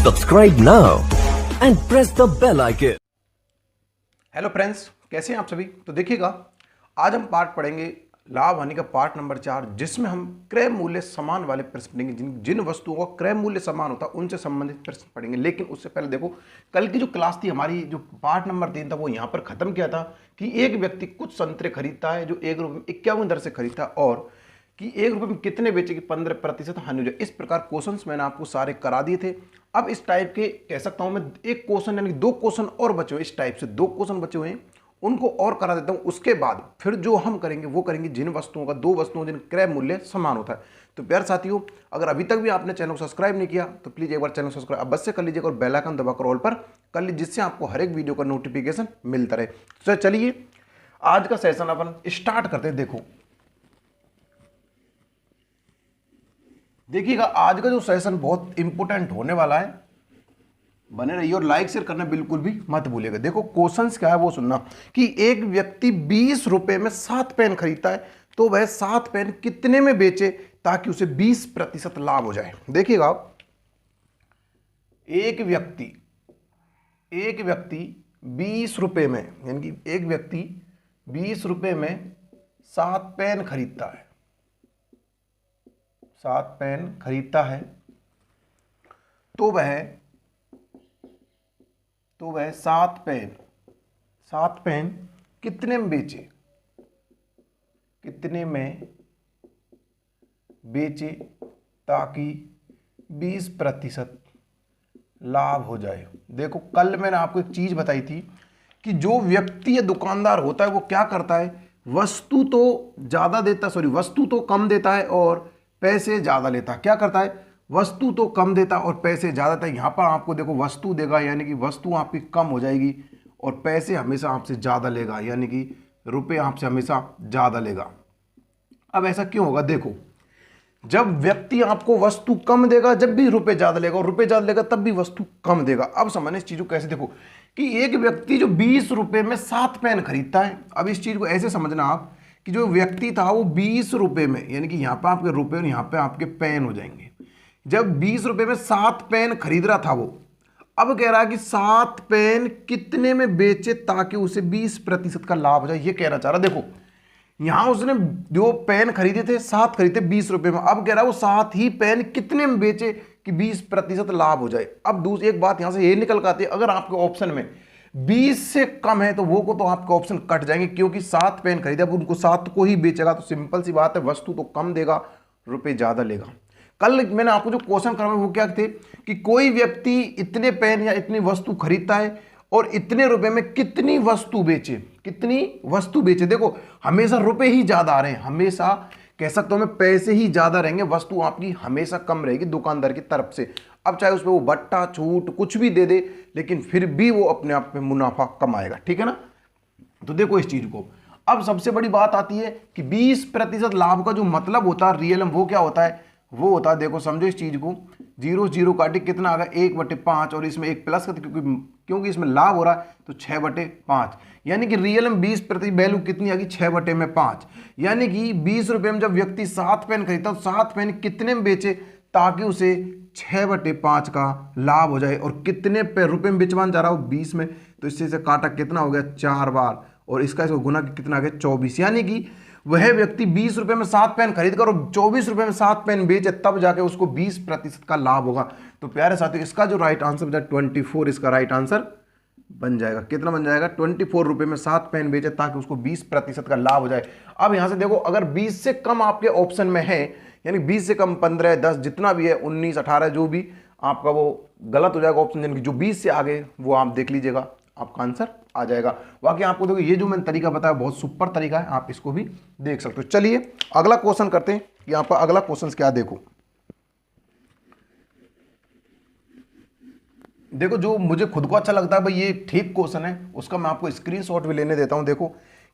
Subscribe now and press the bell icon. Hello friends, कैसे हैं आप सभी। तो देखिएगा, आज हम पार्ट पढ़ेंगे लाभ हानि का पार्ट नंबर 4, जिसमें हम क्रय मूल्य समान वाले प्रश्न पढ़ेंगे। जिन वस्तुओं का क्रय मूल्य समान होता है उनसे संबंधित प्रश्न पढ़ेंगे। लेकिन उससे पहले देखो, कल की जो क्लास थी हमारी, जो पार्ट नंबर 3 था, वो यहाँ पर खत्म किया था कि एक व्यक्ति कुछ संतरे खरीदता है जो 1 रुपये में 51 दर से खरीदता है, और कि 1 रुपये में कितने बेचे कि 15% हानि हो जाए। इस प्रकार क्वेश्चंस मैंने आपको सारे करा दिए थे। अब इस टाइप के कह सकता हूं मैं एक क्वेश्चन यानी 2 क्वेश्चन और बचे हुए, इस टाइप से 2 क्वेश्चन बचे हुए हैं, उनको और करा देता हूं। उसके बाद फिर जो हम करेंगे वो करेंगे जिन वस्तुओं का 2 वस्तुओं जिन क्रय मूल्य समान होता है। तो प्यारे साथियों, अगर अभी तक भी आपने चैनल को सब्सक्राइब नहीं किया तो प्लीज एक बार चैनल सब्सक्राइब अवश्य कर लीजिएगा और बेल आइकन दबाकर ऑल पर कर लीजिए, जिससे आपको हर एक वीडियो का नोटिफिकेशन मिलता रहे। तो चलिए आज का सेशन अपन स्टार्ट करते हैं। देखिएगा, आज का जो सेशन बहुत इंपॉर्टेंट होने वाला है, बने रहिए और लाइक शेयर करना बिल्कुल भी मत भूलिएगा। देखो क्वेश्चंस क्या है वो सुनना, कि एक व्यक्ति 20 रुपए में 7 पेन खरीदता है, तो वह 7 पेन कितने में बेचे ताकि उसे 20% लाभ हो जाए। देखिएगा, एक व्यक्ति 20 रुपए में, यानी कि एक व्यक्ति 20 रुपए में 7 पेन खरीदता है, 7 पेन खरीदता है, तो वह 7 पेन कितने में बेचे ताकि 20% लाभ हो जाए। देखो, कल मैंने आपको एक चीज बताई थी कि जो व्यक्ति या दुकानदार होता है वो क्या करता है, वस्तु तो कम देता है और पैसे ज्यादा लेता है। क्या करता है, वस्तु तो कम देता और पैसे ज्यादा देता है। यहां पर आपको देखो वस्तु देगा, यानी कि वस्तु आपकी कम हो जाएगी, और पैसे हमेशा आपसे ज्यादा लेगा, यानी कि रुपए आपसे हमेशा ज्यादा लेगा। अब ऐसा क्यों होगा, देखो, जब व्यक्ति आपको वस्तु कम देगा जब भी रुपए ज्यादा लेगा, और रुपए ज्यादा लेगा तब भी वस्तु कम देगा। अब समझने इस चीज को कैसे, देखो कि एक व्यक्ति जो 20 रुपए में 7 पेन खरीदता है, अब इस चीज को ऐसे समझना आप कि जो व्यक्ति था वो 20 रुपए में, यानी कि यहां पर आपके रुपए और यहां पर आपके पेन हो जाएंगे। जब 20 रुपए में 7 पेन खरीद रहा था वो, अब कह रहा है कि 7 पेन कितने में बेचे ताकि उसे 20% का लाभ हो जाए, ये कहना चाह रहा। देखो, यहां उसने जो पेन खरीदे थे 7 खरीदे 20 रुपए में, अब कह रहा है वो 7 ही पेन कितने में बेचे कि 20% लाभ हो जाए। अब दूसरी एक बात यहां से ये निकल कर आती है, अगर आपके ऑप्शन में 20 से कम है तो वो को तो आपके ऑप्शन कट जाएंगे, क्योंकि 7 पेन खरीदे, अब उनको 7 को ही बेचेगा, तो सिंपल सी बात है, वस्तु तो कम देगा, रुपए ज्यादा लेगा। कल मैंने आपको जो क्वेश्चन करवाया वो क्या थे कि कोई व्यक्ति इतने पेन या इतनी वस्तु खरीदता है और इतने रुपए में कितनी वस्तु बेचे। देखो, हमेशा रुपए ही ज्यादा आ रहे हैं, हमेशा कह सकता हूं मैं पैसे ही ज्यादा रहेंगे, वस्तु आपकी हमेशा कम रहेगी दुकानदार की तरफ से। अब चाहे उसमें वो बट्टा छूट कुछ भी दे दे, लेकिन फिर भी वो अपने आप में मुनाफा कमाएगा, ठीक है ना। तो देखो इस चीज को, अब सबसे बड़ी बात आती है कि 20% लाभ का जो मतलब होता है रियल में, वो क्या होता है, वो होता है, देखो समझो इस चीज को, 0 काटे कितना आ गया 1/5, और इसमें एक प्लस का, क्योंकि इसमें लाभ हो रहा है तो 6/5, यानी कि रियल में 20% वैल्यू कितनी आ गई 6/5। यानी कि 20 रुपए में जब व्यक्ति 7 पेन खरीदता तो 7 पेन कितने में बेचे ताकि उसे 6/5 का लाभ हो जाए, और कितने रुपए में बेचवान जा रहा हो 20 में, तो इससे से काटा कितना हो गया 4 बार, और इसका गुना कितना आ गया 24। यानी कि वह व्यक्ति 20 रुपए में 7 पेन खरीद कर और 24 रुपए में 7 पेन बेचे, तब जाके उसको 20% का लाभ होगा। तो प्यारे साथियों, इसका जो राइट आंसर बचा 24, इसका राइट आंसर बन जाएगा। कितना बन जाएगा, 24 रुपए में 7 पेन बेचे ताकि उसको 20% का लाभ हो जाए। अब यहां से देखो, अगर 20 से कम आपके ऑप्शन में है, यानी 20 से कम 15, 10 जितना भी है, 19, 18 जो भी आपका, वो गलत हो जाएगा ऑप्शन। यानी कि जो 20 से आगे वो आप देख लीजिएगा, आपका आंसर आ जाएगा। बाकी आपको देखो, ये जो मैंने तरीका बताया बहुत सुपर तरीका है, आप इसको भी देख सकते हो। चलिए अगला क्वेश्चन करते हैं। यहां पर अगला क्वेश्चन क्या, देखो जो मुझे खुद को अच्छा लगता है भाई, ये ठीक क्वेश्चन है, उसका मैं आपको स्क्रीनशॉट भी लेने देता हूं। देखो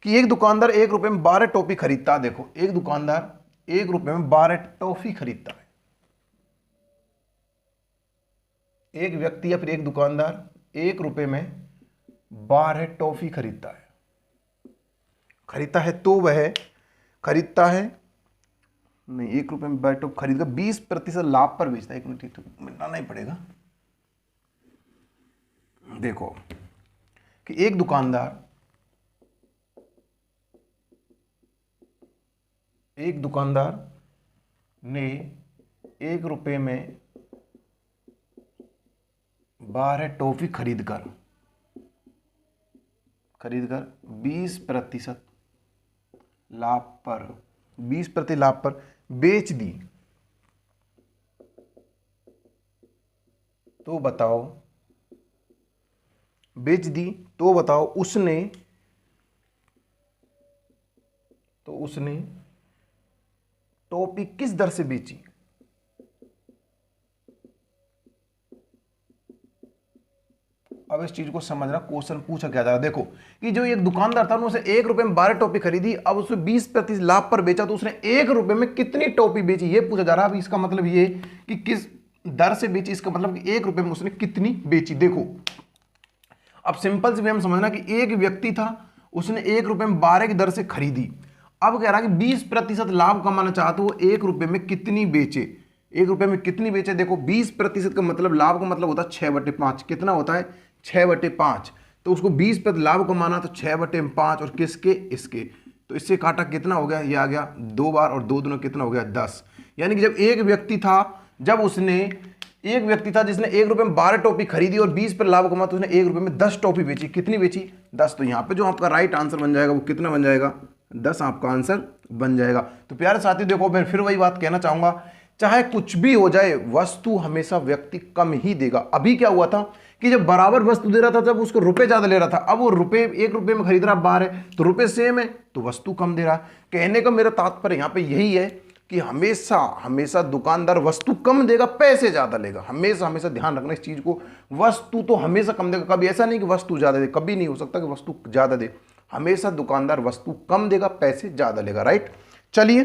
कि एक दुकानदार 1 रुपए में 12 टॉफी खरीदता है। देखो, एक दुकानदार 1 रुपए में 12 टॉफी खरीदता है। एक व्यक्ति या फिर एक दुकानदार 1 रुपए में 12 टॉफी खरीदता है, तो वह खरीदता है, नहीं, 1 रुपए में 12 टॉफी खरीदकर 20% लाभ पर बेचता है। एक मिनट मिटाना ही पड़ेगा, देखो कि एक दुकानदार ने 1 रुपये में 12 टॉफी खरीदकर 20% लाभ पर बेच दी। तो बताओ उसने टॉफी किस दर से बेची? अब इस चीज को समझना, क्वेश्चन पूछा क्या जा रहा है। देखो कि जो एक दुकानदार था उसने 1 रुपए में 12 टॉफी खरीदी, अब उसने 20% लाभ पर बेचा, तो उसने 1 रुपए में कितनी टॉफी बेची ये पूछा जा रहा है। अब इसका मतलब ये कि किस दर से बेची, इसका मतलब कि 1 रुपए में उसने कितनी बेची। देखो अब सिंपल से भी हम समझना कि एक व्यक्ति था, उसने 1 रुपए में 12 की दर से खरीदी। अब कह रहा है कि 20% लाभ कमाना चाहता, वो 1 रुपए में कितनी बेचे। 1 रुपए में कितनी बेचे, देखो 20% का मतलब लाभ का मतलब होता है 6/5। कितना होता है? 6/5। तो उसको 20% लाभ कमाना तो 6/5 और किसके? इसके। तो इससे काटा कितना हो गया? ये आ गया 2 बार और 2 दूना कितना हो गया? 10। यानी कि जब एक व्यक्ति था जिसने 1 रुपए में 12 टॉफी खरीदी और 20 पर लाभ कमा, तो उसने 1 रुपए में 10 टॉफी बेची। कितनी बेची? 10। तो यहाँ पे जो आपका राइट आंसर बन जाएगा वो कितना बन जाएगा? 10 आपका आंसर बन जाएगा। तो प्यारे साथी देखो, मैं फिर वही बात कहना चाहूंगा, चाहे कुछ भी हो जाए वस्तु हमेशा व्यक्ति कम ही देगा। अभी क्या हुआ था कि जब बराबर वस्तु दे रहा था जब उसको रुपए ज्यादा ले रहा था, अब वो 1 रुपए में खरीद रहा 12 तो रुपए सेम है तो वस्तु कम दे रहा। कहने का मेरा तात्पर्य यहाँ पे यही है कि हमेशा दुकानदार वस्तु कम देगा, पैसे ज्यादा लेगा। हमेशा ध्यान रखना इस चीज को। वस्तु तो हमेशा कम देगा, कभी ऐसा नहीं कि वस्तु ज्यादा दे, कभी नहीं हो सकता कि वस्तु ज्यादा दे। हमेशा दुकानदार वस्तु कम देगा, पैसे ज्यादा लेगा। राइट, चलिए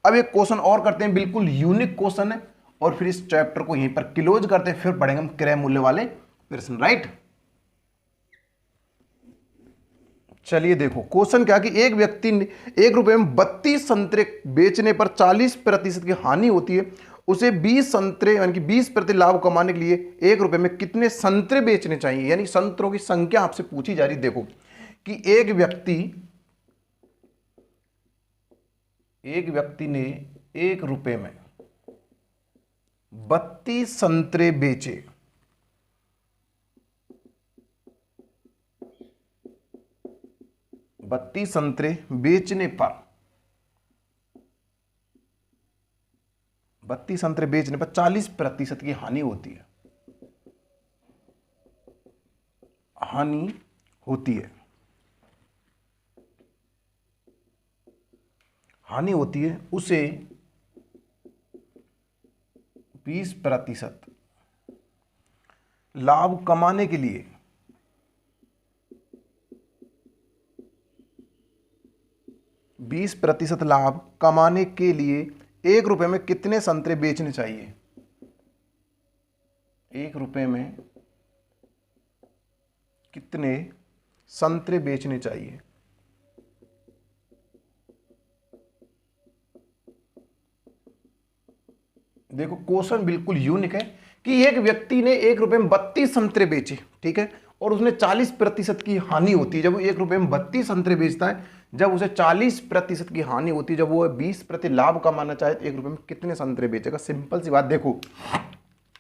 अब एक क्वेश्चन और करते हैं, बिल्कुल यूनिक क्वेश्चन है, और फिर इस चैप्टर को यहीं पर क्लोज करते हैं, फिर पढ़ेंगे हम क्रय मूल्य वाले प्रश्न। राइट, चलिए देखो क्वेश्चन क्या कि एक व्यक्ति ने 1 रुपए में 32 संतरे बेचने पर 40% की हानि होती है। उसे 20 संतरे यानी कि 20% लाभ कमाने के लिए 1 रुपए में कितने संतरे बेचने चाहिए, यानी संतरों की संख्या आपसे पूछी जा रही। देखो कि एक व्यक्ति ने 1 रुपए में 32 संतरे बेचे, 32 संतरे बेचने पर 40% की हानि होती है। हानि होती है, उसे 20% लाभ कमाने के लिए 20% लाभ कमाने के लिए 1 रुपए में कितने संतरे बेचने चाहिए? 1 रुपए में कितने संतरे बेचने चाहिए? देखो क्वेश्चन बिल्कुल यूनिक है कि एक व्यक्ति ने 1 रुपए में 32 संतरे बेचे, ठीक है, और उसने 40% की हानि होती है। जब वो 1 रुपए में 32 संतरे बेचता है, जब उसे 40% की हानि होती है, जब वो 20% लाभ कमाना चाहे तो 1 रुपए में कितने संतरे बेचेगा? सिंपल सी बात। देखो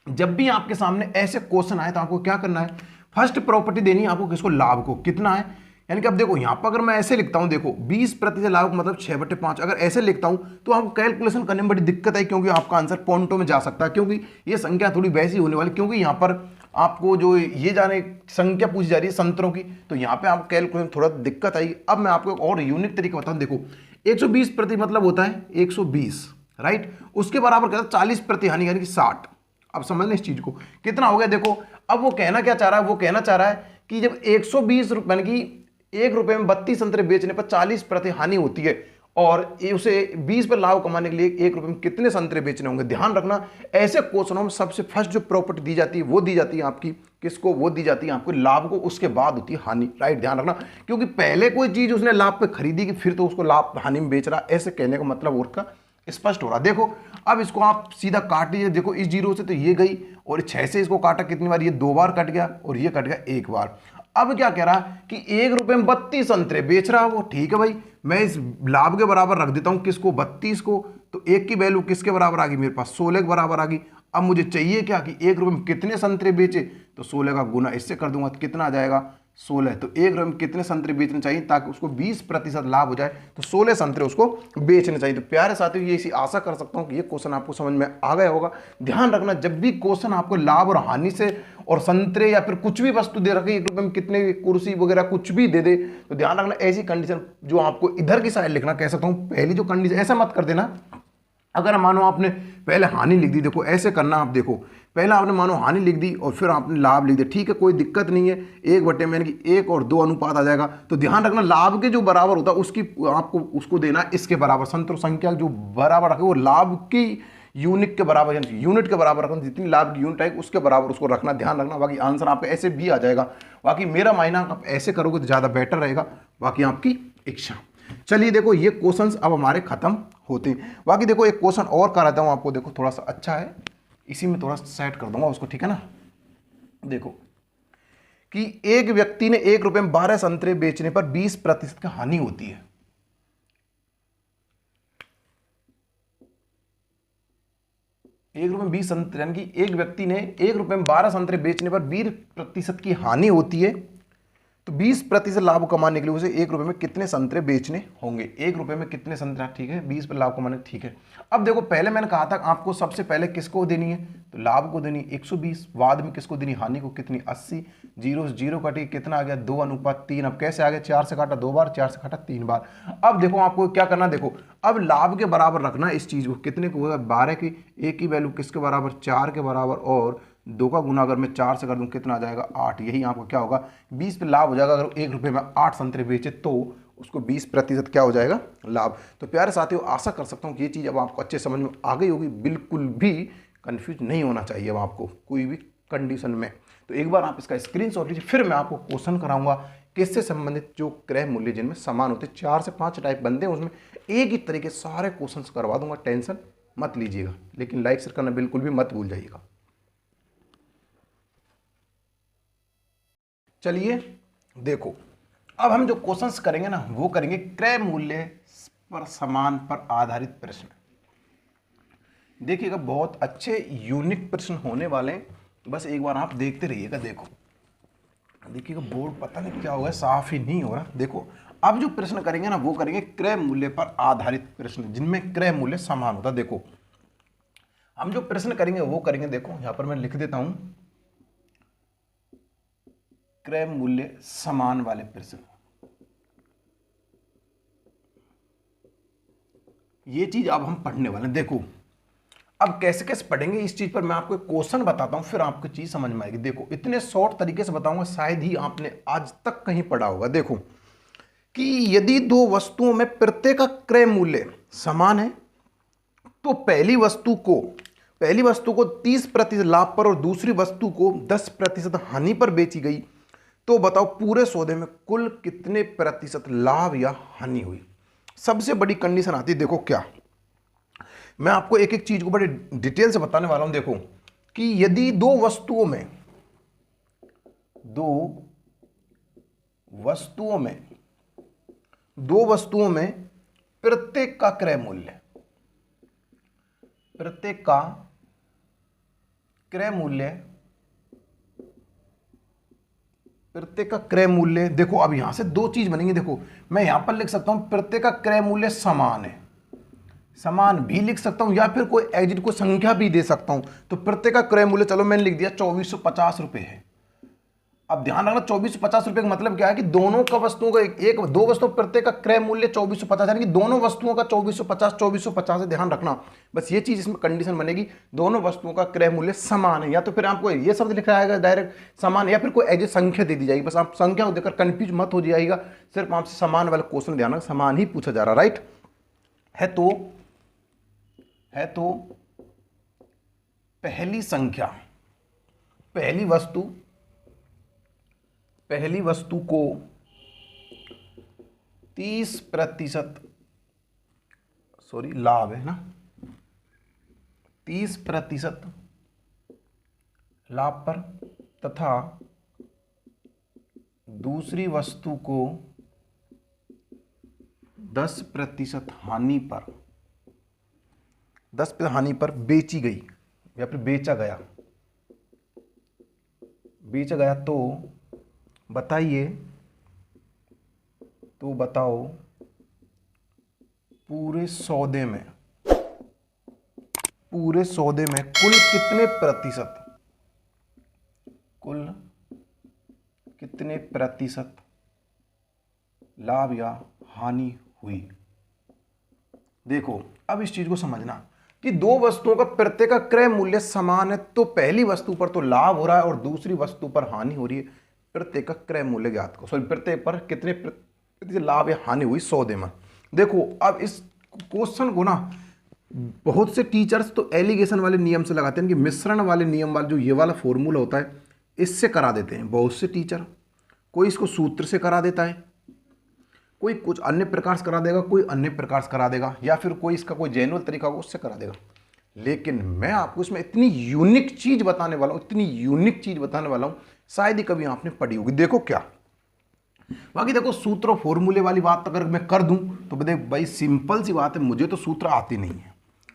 जब भी आपके सामने ऐसे क्वेश्चन आए तो आपको क्या करना है? फर्स्ट प्रॉपर्टी देनी है आपको, किसको? लाभ को। कितना है? यानी कि अब देखो यहां पर अगर मैं ऐसे लिखता हूं, देखो 20% लाभ मतलब 6/5। अगर ऐसे लिखता हूं तो आपको कैलकुलेशन करने में बड़ी दिक्कत है, क्योंकि आपका आंसर पॉइंटों में जा सकता है, क्योंकि ये संख्या थोड़ी वैसी होने वाली, क्योंकि यहाँ पर आपको जो ये जाने संख्या पूछी जा रही है संतरों की, तो यहाँ पे आपको कैलकुलेशन थोड़ा दिक्कत आएगी। अब मैं आपको एक और यूनिक तरीका बताऊं। देखो 120% मतलब होता है 120, राइट, उसके बराबर क्या था? 40% हानि यानी कि 60। अब समझ लें इस चीज को, कितना हो गया? देखो अब वो कहना क्या चाह रहा है? वो कहना चाह रहा है कि जब 120 रुपए यानी कि 1 रुपए में 32 संतरे बेचने पर 40% हानि होती है और उसे 20 पर लाभ कमाने के लिए 1 रुपए में कितने संतरे बेचने होंगे। ध्यान रखना ऐसे क्वेश्चनों में सबसे फर्स्ट जो प्रॉपर्टी दी जाती है वो दी जाती है आपकी किसको? वो दी जाती है आपको लाभ को, उसके बाद होती है हानि। राइट, ध्यान रखना, क्योंकि पहले कोई चीज उसने लाभ पे खरीदी कि फिर तो उसको लाभ हानि में बेच रहा, ऐसे कहने का मतलब उसका स्पष्ट हो रहा। देखो अब इसको आप सीधा काट लीजिए, देखो इस 0 से तो ये गई और 6 से इसको काटा कितनी बार, ये 2 बार कट गया और ये कट गया 1 बार। अब क्या कह रहा कि 1 रुपए में 32 संतरे बेच रहा है वो। ठीक है भाई, मैं इस लाभ के बराबर रख देता हूं किसको, 32 को। तो 1 की वैल्यू किसके बराबर आ गई, मेरे पास 16 के बराबर आ गई। अब मुझे चाहिए क्या कि 1 रुपए में कितने संतरे बेचे, तो 16 का गुना इससे कर दूंगा तो कितना आ जाएगा 16। तो 1 रुपए में कितने संतरे बेचने चाहिए ताकि उसको 20% लाभ हो जाए, तो 16 संतरे उसको बेचने चाहिए। तो प्यारे साथियों, ये इसी आशा कर सकता हूं कि ये क्वेश्चन आपको समझ में आ गया होगा। ध्यान रखना, जब भी क्वेश्चन आपको लाभ और हानि से और संतरे या फिर कुछ भी वस्तु दे रखे, 1 रुपए में कितने कुर्सी वगैरह कुछ भी दे दे, तो ध्यान रखना ऐसी कंडीशन जो आपको इधर की साइड लिखना, कह सकता हूं पहली जो कंडीशन, ऐसा मत कर देना। अगर मानो आपने पहले हानि लिख दी, देखो ऐसे करना आप, देखो पहले आपने मानो हानि लिख दी और फिर आपने लाभ लिख दिया, ठीक है कोई दिक्कत नहीं है। 1/में यानी कि 1 और 2 अनुपात आ जाएगा। तो ध्यान रखना लाभ के जो बराबर होता है उसकी आपको उसको देना इसके बराबर, संतुर संख्या जो बराबर रखे वो लाभ की यूनिट के बराबर, यानी यूनिट के बराबर रखना, जितनी लाभ की यूनिट आएगी उसके बराबर उसको रखना। ध्यान रखना, बाकी आंसर आपका ऐसे भी आ जाएगा। बाकी मेरा मायना आप ऐसे करोगे तो ज़्यादा बेटर रहेगा, बाकी आपकी इच्छा। चलिए देखो ये क्वेश्चंस अब हमारे खत्म होते हैं। बाकी देखो एक क्वेश्चन और कराता हूं आपको, देखो थोड़ा सा अच्छा है, इसी में थोड़ा सेट कर दूंगा उसको, ठीक है ना। देखो कि एक व्यक्ति ने 1 रुपए में 12 संतरे बेचने पर 20% की हानि होती है। एक रुपए में 20 संतरे, यानी कि एक व्यक्ति ने 1 रुपए में 12 संतरे बेचने पर 20% की हानि होती है। तो 20% लाभ कमाने के लिए उसे 1 रुपए में कितने संतरे बेचने होंगे। 1 रुपए में कितने संतरे, ठीक है 20 पर लाभ कमाने, ठीक है। अब देखो पहले मैंने कहा था आपको सबसे पहले किसको देनी है, तो लाभ को देनी 120, बाद में किसको देनी, हानि को, कितनी 80। 0 से 0 कटी, कितना आ गया 2:3। अब कैसे आ गया, 4 से काटा 2 बार, 4 से काटा 3 बार। अब देखो आपको क्या करना, देखो अब लाभ के बराबर रखना इस चीज को, कितने को होगा 12 की, 1 की वैल्यू किसके बराबर 4 के बराबर, और 2 का गुना अगर मैं 4 से कर दूं कितना आ जाएगा 8। यही आपको क्या होगा 20 पे लाभ हो जाएगा। अगर 1 रुपए में 8 संतरे बेचे तो उसको 20% क्या हो जाएगा लाभ। तो प्यारे साथियों, आशा कर सकता हूं कि ये चीज़ अब आपको अच्छे समझ में आ गई होगी, बिल्कुल भी कंफ्यूज नहीं होना चाहिए अब आपको कोई भी कंडीशन में। तो एक बार आप इसका स्क्रीनशॉट लीजिए, फिर मैं आपको क्वेश्चन कराऊंगा किससे संबंधित जो क्रय मूल्य जिनमें समान होते, 4 से 5 टाइप बनते हैं, उसमें एक ही तरीके सारे क्वेश्चन करवा दूंगा, टेंशन मत लीजिएगा। लेकिन लाइक शेयर करना बिल्कुल भी मत भूल जाइएगा। चलिए देखो, अब हम जो क्वेश्चंस करेंगे ना वो करेंगे क्रय मूल्य पर समान पर आधारित प्रश्न। देखिएगा बहुत अच्छे यूनिक प्रश्न होने वाले हैं, बस एक बार आप देखते रहिएगा। देखो देखिएगा बोर्ड पता नहीं क्या हुआ है, साफ ही नहीं हो रहा। देखो अब जो प्रश्न करेंगे ना वो करेंगे क्रय मूल्य पर आधारित प्रश्न, जिनमें क्रय मूल्य समान होता है। देखो हम जो प्रश्न करेंगे वो करेंगे, देखो यहां पर मैं लिख देता हूं क्रय मूल्य समान वाले प्रश्न। ये चीज अब हम पढ़ने वाले हैं। देखो अब कैसे कैसे पढ़ेंगे इस चीज पर मैं आपको एक क्वेश्चन बताता हूं, फिर आपको चीज समझ में आएगी। देखो इतने शॉर्ट तरीके से बताऊंगा, शायद ही आपने आज तक कहीं पढ़ा होगा। देखो कि यदि दो वस्तुओं में प्रत्येक का क्रय मूल्य समान है तो पहली वस्तु को 30% लाभ पर और दूसरी वस्तु को 10% हानि पर बेची गई, तो बताओ पूरे सौदे में कुल कितने प्रतिशत लाभ या हानि हुई। सबसे बड़ी कंडीशन आती है, देखो क्या, मैं आपको एक एक चीज को बड़े डिटेल से बताने वाला हूं। देखो कि यदि दो वस्तुओं में प्रत्येक का क्रय मूल्य देखो अब यहां से दो चीज बनेंगी। देखो मैं यहां पर लिख सकता हूं प्रत्येक का क्रय मूल्य समान है, समान भी लिख सकता हूं, या फिर कोई एग्जिट को संख्या भी दे सकता हूं। तो प्रत्येक का क्रय मूल्य चलो मैंने लिख दिया 2450 रुपए है। अब ध्यान रखना 2450 रुपए का मतलब क्या है कि दोनों का वस्तुओं का दो वस्तुओं प्रत्येक का क्रय मूल्य 2450, यानी कि दोनों वस्तुओं का 2450 है। ध्यान रखना बस ये चीज इसमें कंडीशन बनेगी, दोनों वस्तुओं का क्रय मूल्य समान है, या तो फिर आपको ये शब्द लिखा जाएगा डायरेक्ट समान, या फिर कोई एग्जिट संख्या दे दी जाएगी। बस आप संख्या को देखकर कंफ्यूज मत हो जाइएगा, सिर्फ आपसे समान वाला क्वेश्चन ध्यान रखना, समान ही पूछा जा रहा, राइट है। तो पहली वस्तु को 30% सॉरी लाभ है ना, 30% लाभ पर तथा दूसरी वस्तु को 10% हानि पर, 10% हानि पर बेची गई या फिर बेचा गया तो बताइए, तो बताओ पूरे सौदे में कुल कितने प्रतिशत लाभ या हानि हुई। देखो अब इस चीज को समझना कि दो वस्तुओं का प्रत्येक का क्रय मूल्य समान है, तो पहली वस्तु पर तो लाभ हो रहा है और दूसरी वस्तु पर हानि हो रही है। प्रत्येक का क्रय मूल्य ज्ञात करो, सॉरी प्रत्येक पर कितने प्रतिशत लाभ या हानि हुई सौदे में। देखो अब इस क्वेश्चन को ना बहुत से टीचर्स तो एलिगेशन वाले नियम से लगाते हैं कि मिश्रण वाले नियम वाला जो ये वाला फॉर्मूला होता है इससे करा देते हैं बहुत से टीचर। कोई इसको सूत्र से करा देता है, कोई कुछ अन्य प्रकार से करा देगा, कोई अन्य प्रकार से करा देगा, या फिर कोई इसका कोई जेन्युइन तरीका होगा उससे करा देगा। लेकिन मैं आपको इसमें इतनी यूनिक चीज बताने वाला हूं, शायद ही कभी आपने पढ़ी होगी। देखो क्या, बाकी देखो सूत्र और फॉर्मूले वाली बात अगर मैं कर दूं तो देख भाई सिंपल सी बात है, मुझे तो सूत्र आते नहीं है।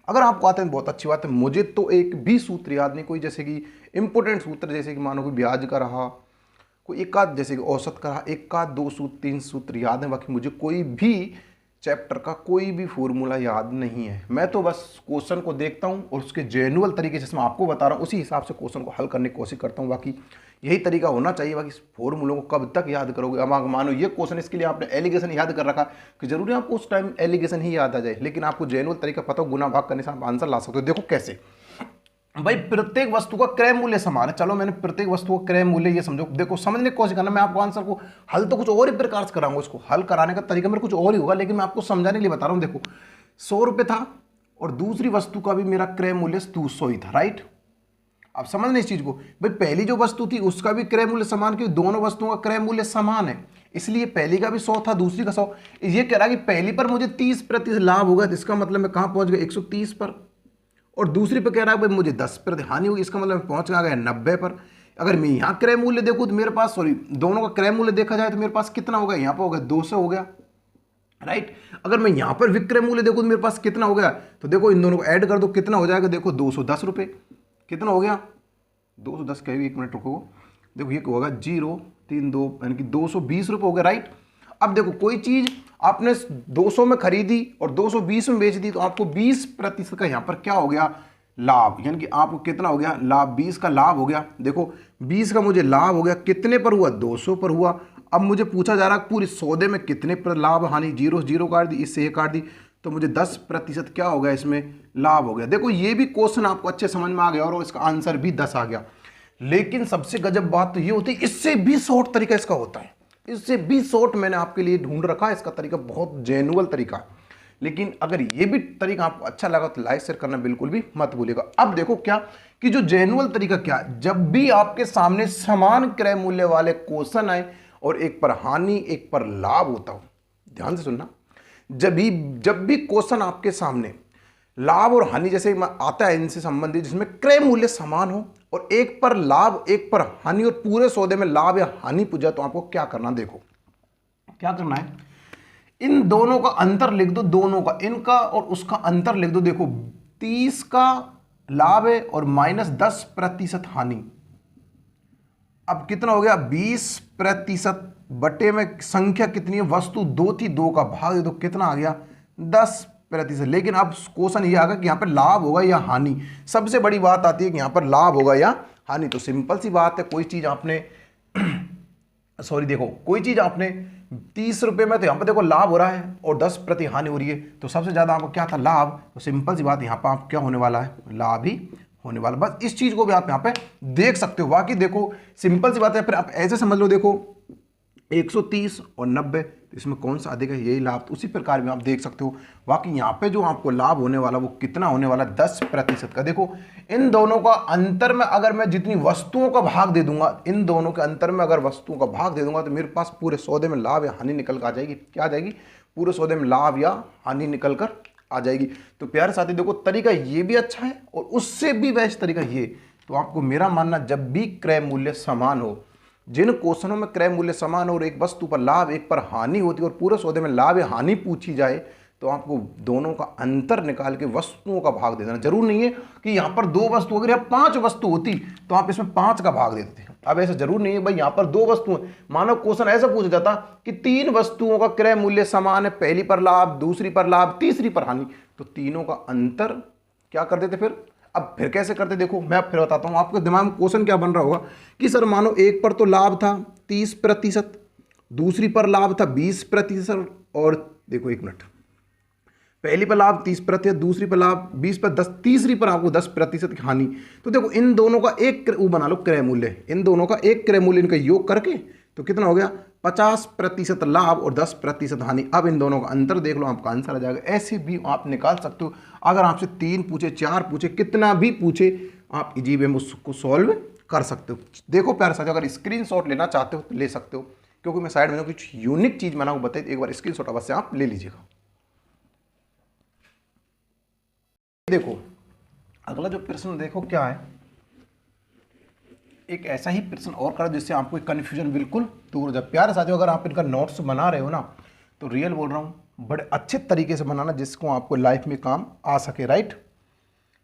अगर आपको आते हैं बहुत अच्छी बात है, मुझे तो एक भी सूत्र याद नहीं, कोई जैसे कि इंपोर्टेंट सूत्र जैसे कि मानो कोई ब्याज का रहा, कोई एक आध जैसे कि औसत का रहा, एक आध 2 सूत्र 3 सूत्र याद है, बाकी मुझे कोई भी चैप्टर का कोई भी फॉर्मूला याद नहीं है। मैं तो बस क्वेश्चन को देखता हूं और उसके जेन्युइन तरीके से मैं आपको बता रहा हूं, उसी हिसाब से क्वेश्चन को हल करने की कोशिश करता हूं। बाकी यही तरीका होना चाहिए। बाकी फॉर्मूलों को कब तक याद करोगे? अब मानो ये क्वेश्चन, इसके लिए आपने एलिगेशन याद कर रखा कि जरूरी आपको उस टाइम एलिगेशन ही याद आ जाए, लेकिन आपको जेन्युइन तरीका पता हो, गुना भाग करने से आप आंसर ला सकते हो। देखो कैसे भाई, प्रत्येक वस्तु का क्रय मूल्य समान है। चलो मैंने प्रत्येक वस्तु का क्रय मूल्य ये समझो, देखो समझने की कोशिश करना। मैं आपको आंसर को हल तो कुछ और ही प्रकार से कराऊंगा, उसको हल कराने का तरीका मेरा कुछ और ही होगा, लेकिन मैं आपको समझाने के लिए बता रहा हूं। देखो 100 रुपये था और दूसरी वस्तु का भी मेरा क्रय मूल्य 200 ही था, राइट। अब समझने इस चीज को, भाई पहली जो वस्तु थी उसका भी क्रय मूल्य समान, क्योंकि दोनों वस्तुओं का क्रय मूल्य समान है, इसलिए पहली का भी 100 था, दूसरी का 100। ये कह रहा है कि पहली पर मुझे 30% लाभ होगा, इसका मतलब मैं कहां पहुंच गया 130 पर, और दूसरी पे कह रहा है भाई मुझे 10% हानि होगी, इसका मतलब मैं पहुंच गया 90 पर। अगर मैं यहाँ क्रय मूल्य देखूँ तो मेरे पास, सॉरी दोनों का क्रय मूल्य देखा जाए तो मेरे पास कितना होगा, यहाँ पर होगा 200 हो गया, राइट। अगर मैं यहाँ पर विक्रय मूल्य देखूँ तो मेरे पास कितना हो गया, तो देखो इन दोनों को ऐड कर दो, कितना हो जाएगा, देखो 210 रुपये। कितना हो गया 210 कहेगी, 1 मिनट रुको, देखो ये होगा 032 यानी कि 220 रुपये हो गया, राइट। अब देखो कोई चीज आपने 200 में खरीदी और 220 में बेच दी, तो आपको 20% का यहाँ पर क्या हो गया, लाभ। यानी कि आपको कितना हो गया लाभ, 20 का लाभ हो गया। देखो 20 का मुझे लाभ हो गया, कितने पर हुआ, 200 पर हुआ। अब मुझे पूछा जा रहा है पूरे सौदे में कितने पर लाभ हानि, 0 काट दी, इससे ये काट दी, तो मुझे 10% क्या हो गया इसमें लाभ हो गया। देखो ये भी क्वेश्चन आपको अच्छे समझ में आ गया और इसका आंसर भी 10 आ गया। लेकिन सबसे गजब बात तो ये होती है, इससे भी शॉर्ट तरीका इसका होता है, इससे भी शॉर्ट मैंने आपके लिए ढूंढ रखा है। इसका तरीका बहुत जेन्युइन तरीका, लेकिन अगर ये भी तरीका आपको अच्छा लगा तो लाइक शेयर करना बिल्कुल भी मत भूलिएगा। अब देखो क्या कि जो जेन्युइन तरीका क्या, जब भी आपके सामने समान क्रय मूल्य वाले क्वेश्चन आए और एक पर हानि एक पर लाभ होता हो, ध्यान से सुनना, जब भी क्वेश्चन आपके सामने लाभ और हानि जैसे आता है इनसे संबंधित, जिसमें क्रय मूल्य समान हो और एक पर लाभ एक पर हानि और पूरे सौदे में लाभ या हानि पूछा, तो आपको क्या करना, देखो क्या करना है, इन दोनों का अंतर लिख दो, दोनों का, इनका और उसका अंतर लिख दो। देखो 30 का लाभ है और -10% हानि। अब कितना हो गया, 20% बटे में संख्या कितनी है, वस्तु 2 थी, 2 का भाग दे दो, कितना आ गया 10%। लेकिन अब क्वेश्चन ये आ गया कि यहाँ पर लाभ होगा या हानि। सबसे बड़ी बात आती है कि यहाँ पर लाभ होगा या हानि। तो सिंपल सी बात है, कोई चीज आपने सॉरी देखो कोई चीज आपने 30 रुपये में, तो यहाँ पर देखो लाभ हो रहा है और 10% हानि हो रही है, तो सबसे ज्यादा आपको क्या था, लाभ। तो सिंपल सी बात, यहाँ पर आप क्या होने वाला है, लाभ ही होने वाला। बस इस चीज को भी आप यहाँ पे देख सकते हो। बाकी देखो सिंपल सी बात है, फिर आप ऐसे समझ लो, देखो 130 और 90, तो इसमें कौन सा अधिक है, यही लाभ। तो उसी प्रकार में आप देख सकते हो। बाकी यहाँ पे जो आपको लाभ होने वाला वो कितना होने वाला, 10% का। देखो इन दोनों का अंतर में अगर मैं जितनी वस्तुओं का भाग दे दूंगा, इन दोनों के अंतर में अगर वस्तुओं का भाग दे दूंगा, तो मेरे पास पूरे सौदे में लाभ या हानि निकल कर आ जाएगी। क्या आ जाएगी, पूरे सौदे में लाभ या हानि निकल कर आ जाएगी। तो प्यारे साथी देखो तरीका ये भी अच्छा है और उससे भी बेस्ट तरीका ये। तो आपको मेरा मानना, जब भी क्रय मूल्य समान हो, जिन क्वेश्चनों में क्रय मूल्य समान हो और एक वस्तु पर लाभ एक पर हानि होती है और पूरे सौदे में लाभ या हानि पूछी जाए, तो आपको दोनों का अंतर निकाल के वस्तुओं का भाग दे देना। जरूर नहीं है कि यहाँ पर 2 वस्तु, अगर यहाँ 5 वस्तु होती तो आप इसमें 5 का भाग देते। अब ऐसा जरूर नहीं है भाई यहाँ पर 2 वस्तु। मानो क्वेश्चन ऐसा पूछा जाता कि 3 वस्तुओं का क्रय मूल्य समान है, पहली पर लाभ, दूसरी पर लाभ, तीसरी पर हानि, तो तीनों का अंतर क्या कर देते फिर। अब फिर कैसे करते देखो, मैं फिर बताता हूं आपके दिमाग में क्वेश्चन क्या बन रहा होगा कि सर मानो एक पर तो लाभ था 30%, दूसरी पर लाभ था 20%, और देखो एक मिनट, पहली पर लाभ 30%, दूसरी पर लाभ 20 पर 10, तीसरी पर आपको 10% की हानि। तो देखो इन दोनों का एक वो बना लो क्रय मूल्य, इन दोनों का एक क्रय मूल्य, इनका योग करके तो कितना हो गया 50% लाभ और 10% हानि। अब इन दोनों का अंतर देख लो, आपका आंसर आ जाएगा। ऐसे भी आप निकाल सकते हो। अगर आपसे 3 पूछे, 4 पूछे, कितना भी पूछे, आप इजी वे में उसको सॉल्व कर सकते हो। देखो प्यारे साथियों, अगर स्क्रीनशॉट लेना चाहते हो तो ले सकते हो, क्योंकि मैं साइड में कुछ यूनिक चीज बना बताई, एक बार स्क्रीनशॉट अवश्य आप ले लीजिएगा। देखो अगला जो प्रश्न देखो क्या है, एक ऐसा ही प्रश्न और करो जिससे आपको कंफ्यूजन बिल्कुल दूर हो जाए। प्यारे साथियों, अगर आप इनका नोट्स बना रहे हो ना, तो रियल बोल रहा हूँ बड़े अच्छे तरीके से बनाना जिसको आपको लाइफ में काम आ सके। राइट,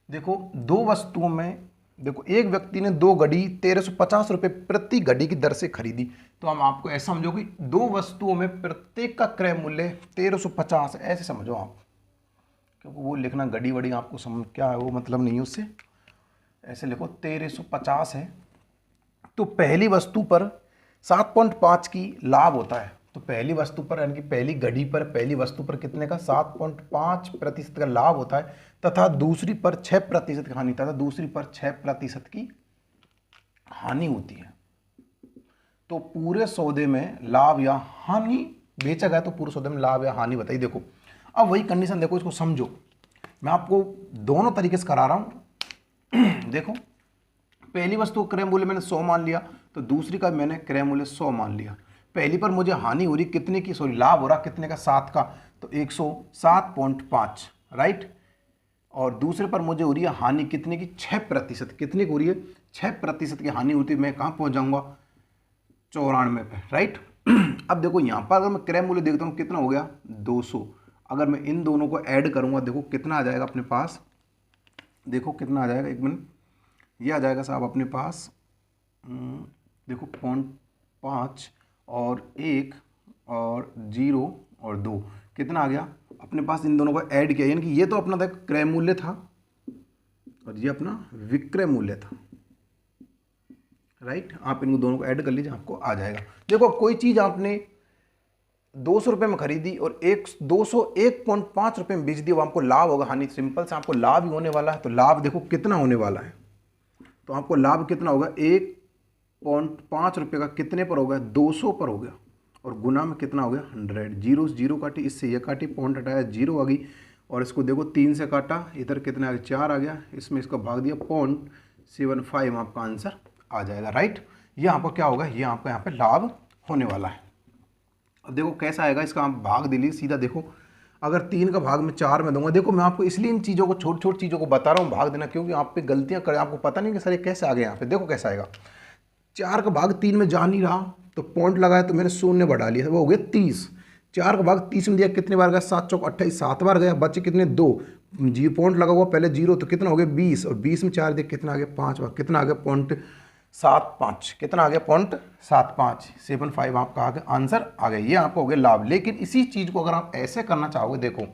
देखो 2 वस्तुओं में, देखो एक व्यक्ति ने 2 घड़ी 1350 रुपये प्रति घड़ी की दर से खरीदी। तो हम आपको ऐसा समझो कि 2 वस्तुओं में प्रत्येक का क्रय मूल्य 1350, ऐसे समझो आप, क्योंकि वो लिखना घड़ी वड़ी आपको समझ क्या है वो मतलब नहीं है उससे, ऐसे लिखो 1350 है। तो पहली वस्तु पर 7.5 की लाभ होता है। तो पहली वस्तु पर यानी कि पहली घड़ी पर, पहली वस्तु पर कितने का 7.5% का लाभ होता है, तथा दूसरी पर 6% की हानि, तथा दूसरी पर 6% की हानि होती है। तो पूरे सौदे में लाभ या हानि बेचा गया, तो पूरे सौदे में लाभ या हानि बताइए। देखो अब वही कंडीशन, देखो इसको समझो, मैं आपको दोनों तरीके से करा रहा हूं। देखो पहली वस्तु क्रय मूल्य मैंने 100 मान लिया, तो दूसरी का मैंने क्रय मूल्य 100 मान लिया। पहली पर मुझे हानि हो रही कितने की, सॉरी लाभ हो रहा कितने का 7 का, तो 107.5। राइट, और दूसरे पर मुझे हो रही है हानि कितने की 6%, कितने की हो रही है 6% की हानि होती है। मैं कहाँ पहुँच जाऊँगा 94 पे। राइट, अब देखो यहाँ पर अगर मैं क्रय मूल्य देखता हूँ कितना हो गया 200। अगर मैं इन दोनों को ऐड करूँगा, देखो कितना आ जाएगा अपने पास, देखो कितना आ जाएगा, एक मिनट, ये आ जाएगा साहब अपने पास, देखो 0.5 और 1 और 0 और 2, कितना आ गया अपने पास। इन दोनों को ऐड किया, यानी कि ये तो अपना था क्रय मूल्य था और ये अपना विक्रय मूल्य था। राइट, आप इन दोनों को ऐड कर लीजिए, आपको आ जाएगा। देखो कोई चीज़ आपने 200 रुपये में खरीदी और 1.5 रुपये में बेच दी, वो आपको लाभ होगा हानि, सिंपल से आपको लाभ ही होने वाला है। तो लाभ देखो कितना होने वाला है, तो आपको लाभ कितना होगा 1.5 रुपये का कितने पर होगा 200 पर हो गया, और गुना में कितना हो गया 100। जीरो जीरो काटी, इससे ये काटी, पॉइंट हटाया, 0 आ गई, और इसको देखो 3 से काटा, इधर कितना आ गया 4 आ गया, इसमें इसका भाग दिया 0.75, आपका आंसर आ जाएगा। राइट, ये आपको क्या होगा, ये आपका यहाँ पे लाभ होने वाला है। अब देखो कैसा आएगा, इसका आप भाग दे लीजिए सीधा। देखो अगर 3 का भाग मैं 4 में दूंगा, देखो मैं आपको इसलिए इन चीज़ों को छोटी छोटी चीज़ों को बता रहा हूँ भाग देना, क्योंकि आप पे गलतियाँ करें, आपको पता नहीं कि सर ये कैसे आ गए यहाँ पे। देखो कैसा आएगा, 4 का भाग 3 में जा नहीं रहा, तो पॉइंट लगाया तो मैंने 0 बढ़ा लिया, वो हो गया 30। 4 का भाग 30 में दिया, कितने बार गया 7 चौक 28, 7 बार गया, बच्चे कितने 2, जी पॉइंट लगा हुआ पहले 0, तो कितना हो गया 20, और 20 में 4 दिया कितना आ गया 5 बार, कितना आ गया 0.75, कितना आ गया 0.75 आपका आ गया, आंसर आ गया। ये आपको हो गया लाभ। लेकिन इसी चीज को अगर आप ऐसे करना चाहोगे, देखो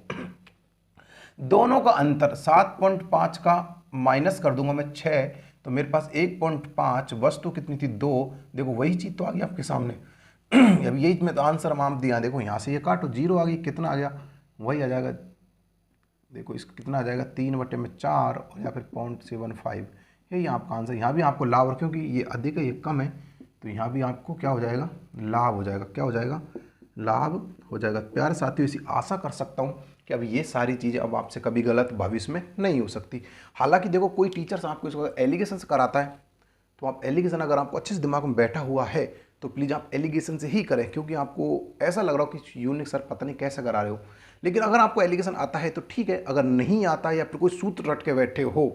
दोनों का अंतर 7.5 का माइनस कर दूंगा मैं 6, तो मेरे पास 1.5, वस्तु कितनी थी 2, देखो वही चीज तो आ गई आपके सामने। अब यही में तो आंसर हम दिया, देखो यहाँ से ये काटो 0 आ गई, कितना आ गया वही आ जाएगा, देखो इसका कितना आ जाएगा 3/4 और या फिर 0.75, यही आपका आंसर। यहाँ भी आपको लाभ, और क्योंकि ये अधिक है ये कम है, तो यहाँ भी आपको क्या हो जाएगा लाभ हो जाएगा, क्या हो जाएगा लाभ हो जाएगा। प्यारे साथियों, इसी आशा कर सकता हूँ कि अब ये सारी चीज़ें अब आपसे कभी गलत भविष्य में नहीं हो सकती। हालांकि देखो कोई टीचर्स आपको इसको एलिगेशन से कराता है, तो आप एलिगेशन अगर आपको अच्छे से दिमाग में बैठा हुआ है तो प्लीज़ आप एलिगेशन से ही करें, क्योंकि आपको ऐसा लग रहा हो कि यूनिक सर पता नहीं कैसे करा रहे हो। लेकिन अगर आपको एलिगेशन आता है तो ठीक है, अगर नहीं आता या फिर कोई सूत्र रट के बैठे हो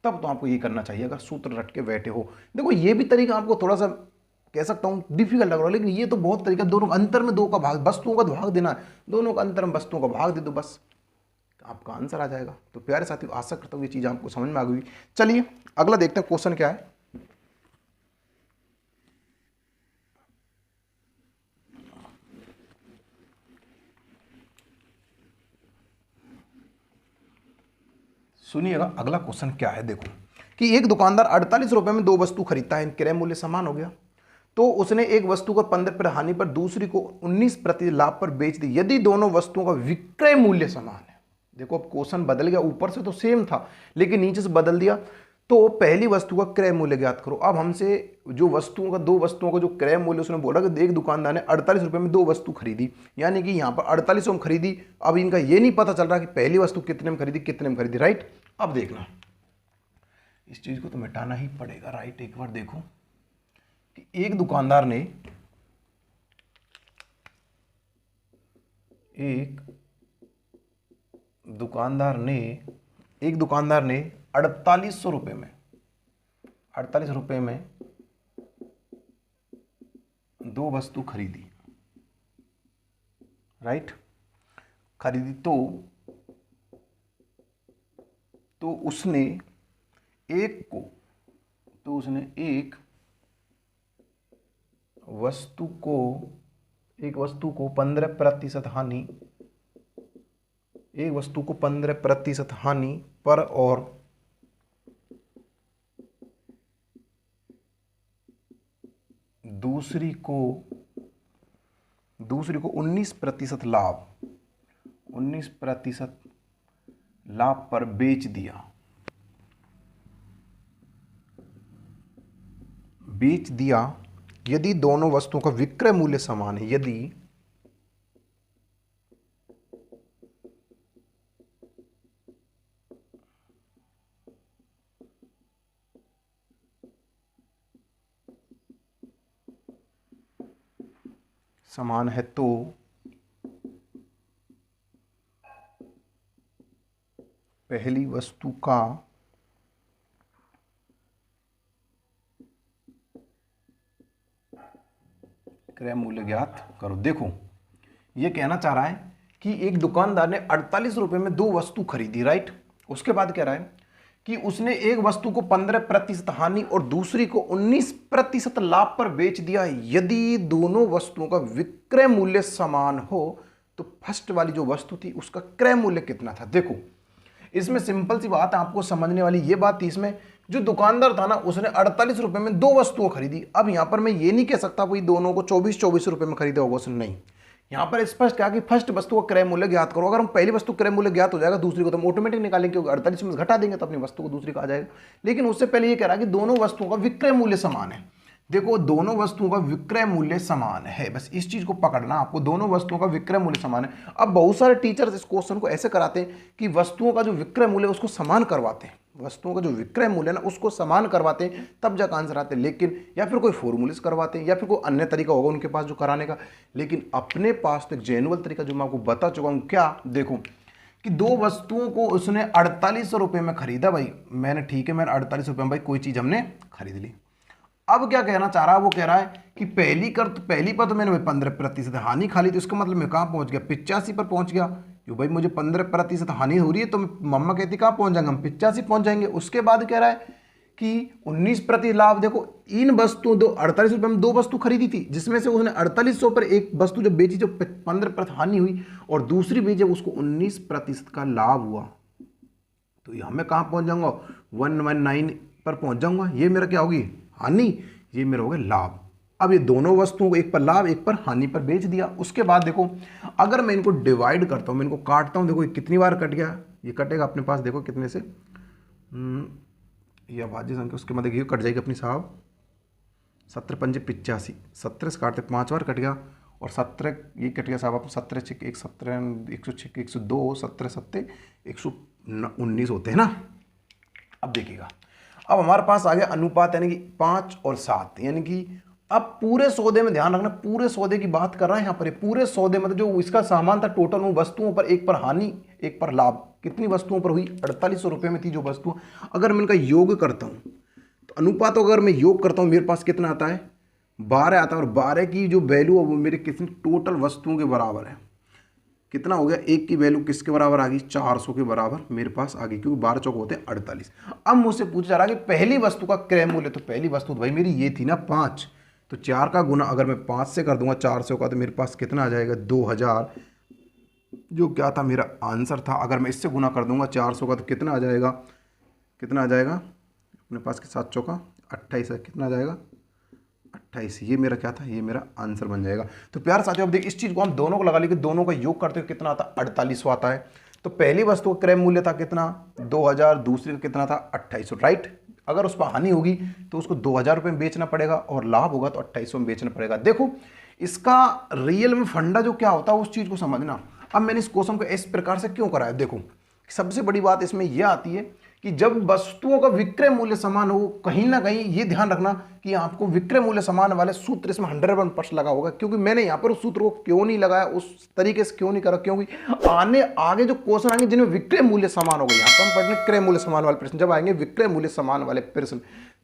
तब तो आपको ये करना चाहिए। अगर सूत्र रट के बैठे हो, देखो ये भी तरीका आपको थोड़ा सा कह सकता हूँ डिफिकल्ट लग रहा है, लेकिन ये तो बहुत तरीका, दोनों अंतर में दो का भाग, वस्तुओं का भाग देना है, दोनों का अंतर में वस्तुओं का भाग दे दो, बस आपका आंसर आ जाएगा। तो प्यारे साथियों, आशा करता हूँ ये चीज़ आपको समझ में आ गई। चलिए अगला देखते हैं क्वेश्चन क्या है। सुनिएगा अगला क्वेश्चन क्या है। देखो कि एक दुकानदार 48 रुपए में दो वस्तु खरीदता है, क्रय मूल्य समान हो गया, तो उसने एक वस्तु को 15% हानि पर दूसरी को 19% लाभ पर बेच दी यदि दोनों वस्तुओं का विक्रय मूल्य समान है। देखो अब क्वेश्चन बदल गया, ऊपर से तो सेम था लेकिन नीचे से बदल दिया। तो पहली वस्तु का क्रय मूल्य ज्ञात करो। अब हमसे जो वस्तुओं का, दो वस्तुओं का जो क्रय मूल्य, उसने बोला कि एक दुकानदार ने 48 रुपए में दो वस्तु खरीदी, यानी कि यहाँ पर 48 में खरीदी। अब इनका ये नहीं पता चल रहा कि पहली वस्तु कितने में खरीदी, कितने में खरीदी, राइट। अब देखना, इस चीज को तो मिटाना ही पड़ेगा, राइट। एक बार देखो कि एक दुकानदार ने एक दुकानदार ने 4800 रुपए में 48 रुपए में दो वस्तु खरीदी, राइट। खरीदी तो उसने एक वस्तु को 15% हानि, एक वस्तु को 15% हानि पर और दूसरी को 19% लाभ पर बेच दिया यदि दोनों वस्तुओं का विक्रय मूल्य समान है। यदि समान है तो पहली वस्तु का क्रय मूल्य ज्ञात करो। देखो ये कहना चाह रहा है कि एक दुकानदार ने 48 रुपए में दो वस्तु खरीदी, राइट। उसके बाद कह रहा है कि उसने एक वस्तु को 15% हानि और दूसरी को 19% लाभ पर बेच दिया यदि दोनों वस्तुओं का विक्रय मूल्य समान हो। तो फर्स्ट वाली जो वस्तु थी उसका क्रय मूल्य कितना था। देखो इसमें सिंपल सी बात है, आपको समझने वाली ये बात थी। इसमें जो दुकानदार था ना, उसने 48 रुपए में दो वस्तुओं खरीदी। अब यहां पर मैं ये नहीं कह सकता भाई दोनों को 24 रुपए में खरीदा होगा, उसने नहीं। यहां पर स्पष्ट कहा कि फर्स्ट वस्तु का क्रय मूल्य ज्ञात करो। अगर हम पहली वस्तु क्रय मूल्य ज्ञात हो जाएगा, दूसरी को तो हम ऑटोमेटिक निकालेंगे, क्योंकि 48 में घटा देंगे तो अपनी वस्तु को दूसरी का आ जाएगा। लेकिन उससे पहले ये कह रहा है कि दोनों वस्तुओं का विक्रय मूल्य समान है। देखो दोनों वस्तुओं का विक्रय मूल्य समान है, बस इस चीज को पकड़ना आपको, दोनों वस्तुओं का विक्रय मूल्य समान है। अब बहुत सारे टीचर्स इस क्वेश्चन को ऐसे कराते हैं कि वस्तुओं का जो विक्रय मूल्य उसको समान करवाते हैं, वस्तुओं का जो विक्रय मूल्य ना उसको समान करवाते हैं, तब जाकर आंसर आते हैं। लेकिन या फिर कोई फॉर्मूले से करवाते हैं या फिर कोई अन्य तरीका होगा उनके पास जो कराने का। लेकिन अपने पास तो एक जेन्युइन तरीका जो मैं आपको बता चुका हूं। क्या, देखो कि दो वस्तुओं को उसने 48 रुपए में खरीदा। भाई मैंने, ठीक है, मैंने 48 रुपए में भाई कोई चीज हमने खरीद ली। अब क्या कहना चाह रहा है, वो कह रहा है कि पहली पर तो मैंने 15% हानि खा ली, तो इसका मतलब मैं कहाँ पहुंच गया, 85 पर पहुंच गया। जो भाई मुझे 15% हानि हो रही है तो मम्मा कहती कहाँ पहुंच जाएंगे हम, 85 पहुंच जाएंगे। उसके बाद कह रहा है कि 19% लाभ। देखो इन वस्तुओं, 48 रुपए में दो वस्तु खरीदी थी, जिसमें से उसने 4800 पर एक वस्तु जो बेची, जो 15% हानि हुई, और दूसरी बेची उसको 19% का लाभ हुआ। तो यहां मैं कहाँ पहुंच जाऊंगा, 119 पर पहुंच जाऊंगा। ये मेरा क्या होगी, हानि, ये मेरा हो गया लाभ। अब ये दोनों वस्तुओं को एक पर लाभ एक पर हानि पर बेच दिया। उसके बाद देखो अगर मैं इनको डिवाइड करता हूं, मैं इनको काटता हूं, देखो ये कितनी बार कट गया, ये कटेगा अपने पास, देखो कितने से, ये अभाज्य संख्या, उसके बाद देखिए कट जाएगी अपनी साहब, 17 पंजे 85, 17 से काटते 5 बार कट गया, और 17 ये कट गया साहब, 17 छिक 1, 17 106 102, 17 7 119 होते हैं ना। अब देखिएगा, अब हमारे पास आ गया अनुपात, यानी कि 5 और 7, यानी कि अब पूरे सौदे में ध्यान रखना, पूरे सौदे की बात कर रहा है यहाँ पर। पूरे सौदे मतलब जो इसका सामान था टोटल, वो वस्तुओं पर एक पर हानि एक पर लाभ, कितनी वस्तुओं पर हुई? 4800 रुपये में थी जो वस्तु। अगर मैं इनका योग करता हूँ तो अनुपात, अगर मैं योग करता हूँ मेरे पास कितना आता है? 12 आता है। और 12 की जो वैल्यू है वो मेरे कितनी टोटल वस्तुओं के बराबर है। कितना हो गया? एक की वैल्यू किसके बराबर आ गई? 400 के बराबर मेरे पास आ गई, क्योंकि 12 चौक होते हैं 48। अब मुझसे पूछा जा रहा है कि पहली वस्तु का क्रय मूल्य, तो पहली वस्तु तो भाई मेरी ये थी ना 5, तो 4 का गुना अगर मैं 5 से कर दूंगा 400 का, तो मेरे पास कितना आ जाएगा? 2000, जो क्या था मेरा आंसर था। अगर मैं इससे गुना कर दूंगा 400 का, तो कितना आ जाएगा? कितना आ जाएगा अपने पास के 7 चौका 28 है, कितना आ जाएगा? 28। ये मेरा क्या था? ये मेरा आंसर बन जाएगा। तो प्यार साथियों, अब देखिए इस चीज को हम दोनों को लगा लेंगे, दोनों का योग करते हुए कितना आता? 4800 आता है। तो पहली वस्तु का क्रय मूल्य था कितना? 2000, दूसरी का कितना था? 2800, राइट। अगर उस पर हानि होगी तो उसको 2000 रुपये में बेचना पड़ेगा, और लाभ होगा तो 2800 में बेचना पड़ेगा। देखो इसका रियल में फंडा जो क्या होता है उस चीज को समझना। अब मैंने इस क्वेश्चन को इस प्रकार से क्यों कराया? देखो सबसे बड़ी बात इसमें यह आती है कि जब वस्तुओं का विक्रय मूल्य समान हो, कहीं ना कहीं ये ध्यान रखना कि आपको विक्रय मूल्य समान वाले सूत्र इसमें 100% लगा होगा। क्योंकि मैंने यहाँ पर उस सूत्र को क्यों नहीं लगाया, उस तरीके से क्यों नहीं करा? क्योंकि आगे जो क्वेश्चन आएंगे जिनमें विक्रय मूल्य समान होगा, यहाँ पर हम पढ़ने क्रय मूल्य समान वाले प्रश्न, जब आएंगे विक्रय मूल्य समान वाले प्रश्न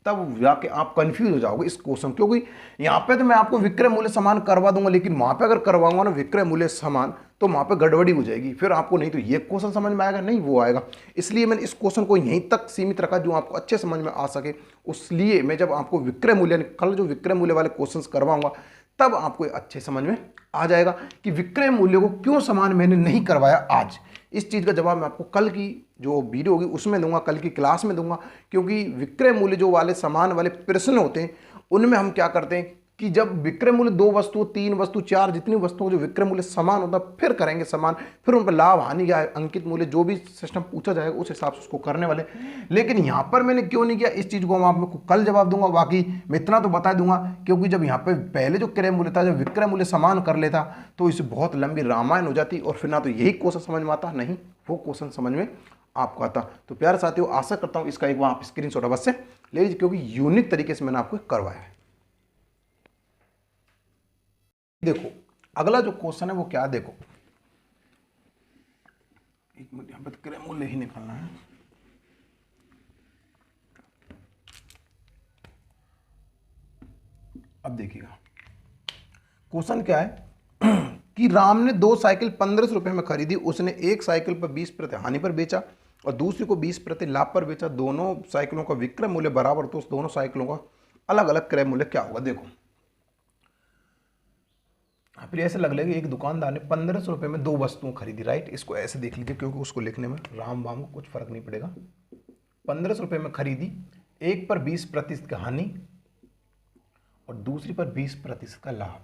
तब जाके आप कंफ्यूज हो जाओगे इस क्वेश्चन। क्योंकि यहाँ पे तो मैं आपको विक्रय मूल्य समान करवा दूंगा, लेकिन वहां पे अगर करवाऊंगा ना विक्रय मूल्य समान, तो वहां पे गड़बड़ी हो जाएगी, फिर आपको नहीं तो ये क्वेश्चन समझ में आएगा, नहीं वो आएगा। इसलिए मैंने इस क्वेश्चन को यहीं तक सीमित रखा जो आपको अच्छे समझ में आ सके। इसलिए मैं जब आपको विक्रय मूल्य, कल जो विक्रय मूल्य वाले क्वेश्चन करवाऊंगा, तब आपको अच्छे समझ में आ जाएगा कि विक्रय मूल्य को क्यों समान मैंने नहीं करवाया आज। इस चीज़ का जवाब मैं आपको कल की जो वीडियो होगी उसमें दूंगा, कल की क्लास में दूंगा। क्योंकि विक्रय मूल्य जो वाले समान वाले प्रश्न होते हैं उनमें हम क्या करते हैं कि जब विक्रय मूल्य 2 वस्तु, 3 वस्तु, 4 जितनी वस्तुओं जो विक्रय मूल्य समान होता है फिर करेंगे समान, फिर उन पर लाभ हानि या अंकित मूल्य जो भी सिस्टम पूछा जाएगा उस हिसाब से उसको करने वाले। लेकिन यहाँ पर मैंने क्यों नहीं किया, इस चीज़ को हम आपको कल जवाब दूंगा। बाकी मैं इतना तो बता दूंगा, क्योंकि जब यहाँ पे पहले जो क्रय मूल्य था, जब विक्रय मूल्य समान कर लेता तो इसे बहुत लंबी रामायण हो जाती, और फिर ना तो यही क्वेश्चन समझ में आता, नहीं वो क्वेश्चन समझ में आपको आता। तो प्यारे साथियों, आशा करता हूँ इसका एक बार आप स्क्रीनशॉट अवश्य ले लीजिए, क्योंकि यूनिक तरीके से मैंने आपको करवाया है। देखो अगला जो क्वेश्चन है वो क्या, देखो एक मिनट, यहाँ पे क्रय मूल्य ही निकालना है। अब देखिएगा क्वेश्चन क्या है कि राम ने 2 साइकिल 1500 रुपये में खरीदी। उसने एक साइकिल पर 20% हानि पर बेचा और दूसरी को 20% लाभ पर बेचा। दोनों साइकिलों का विक्रय मूल्य बराबर, तो उस दोनों साइकिलों का अलग अलग क्रय मूल्य क्या होगा? देखो फिर ऐसे लग लेगा एक दुकानदार ने 1500 रुपये में 2 वस्तुएं खरीदी, राइट। इसको ऐसे देख लीजिए, क्योंकि उसको लिखने में राम वाम को कुछ फर्क नहीं पड़ेगा। 1500 रुपये में खरीदी, एक पर 20% का हानि और दूसरी पर 20% का लाभ।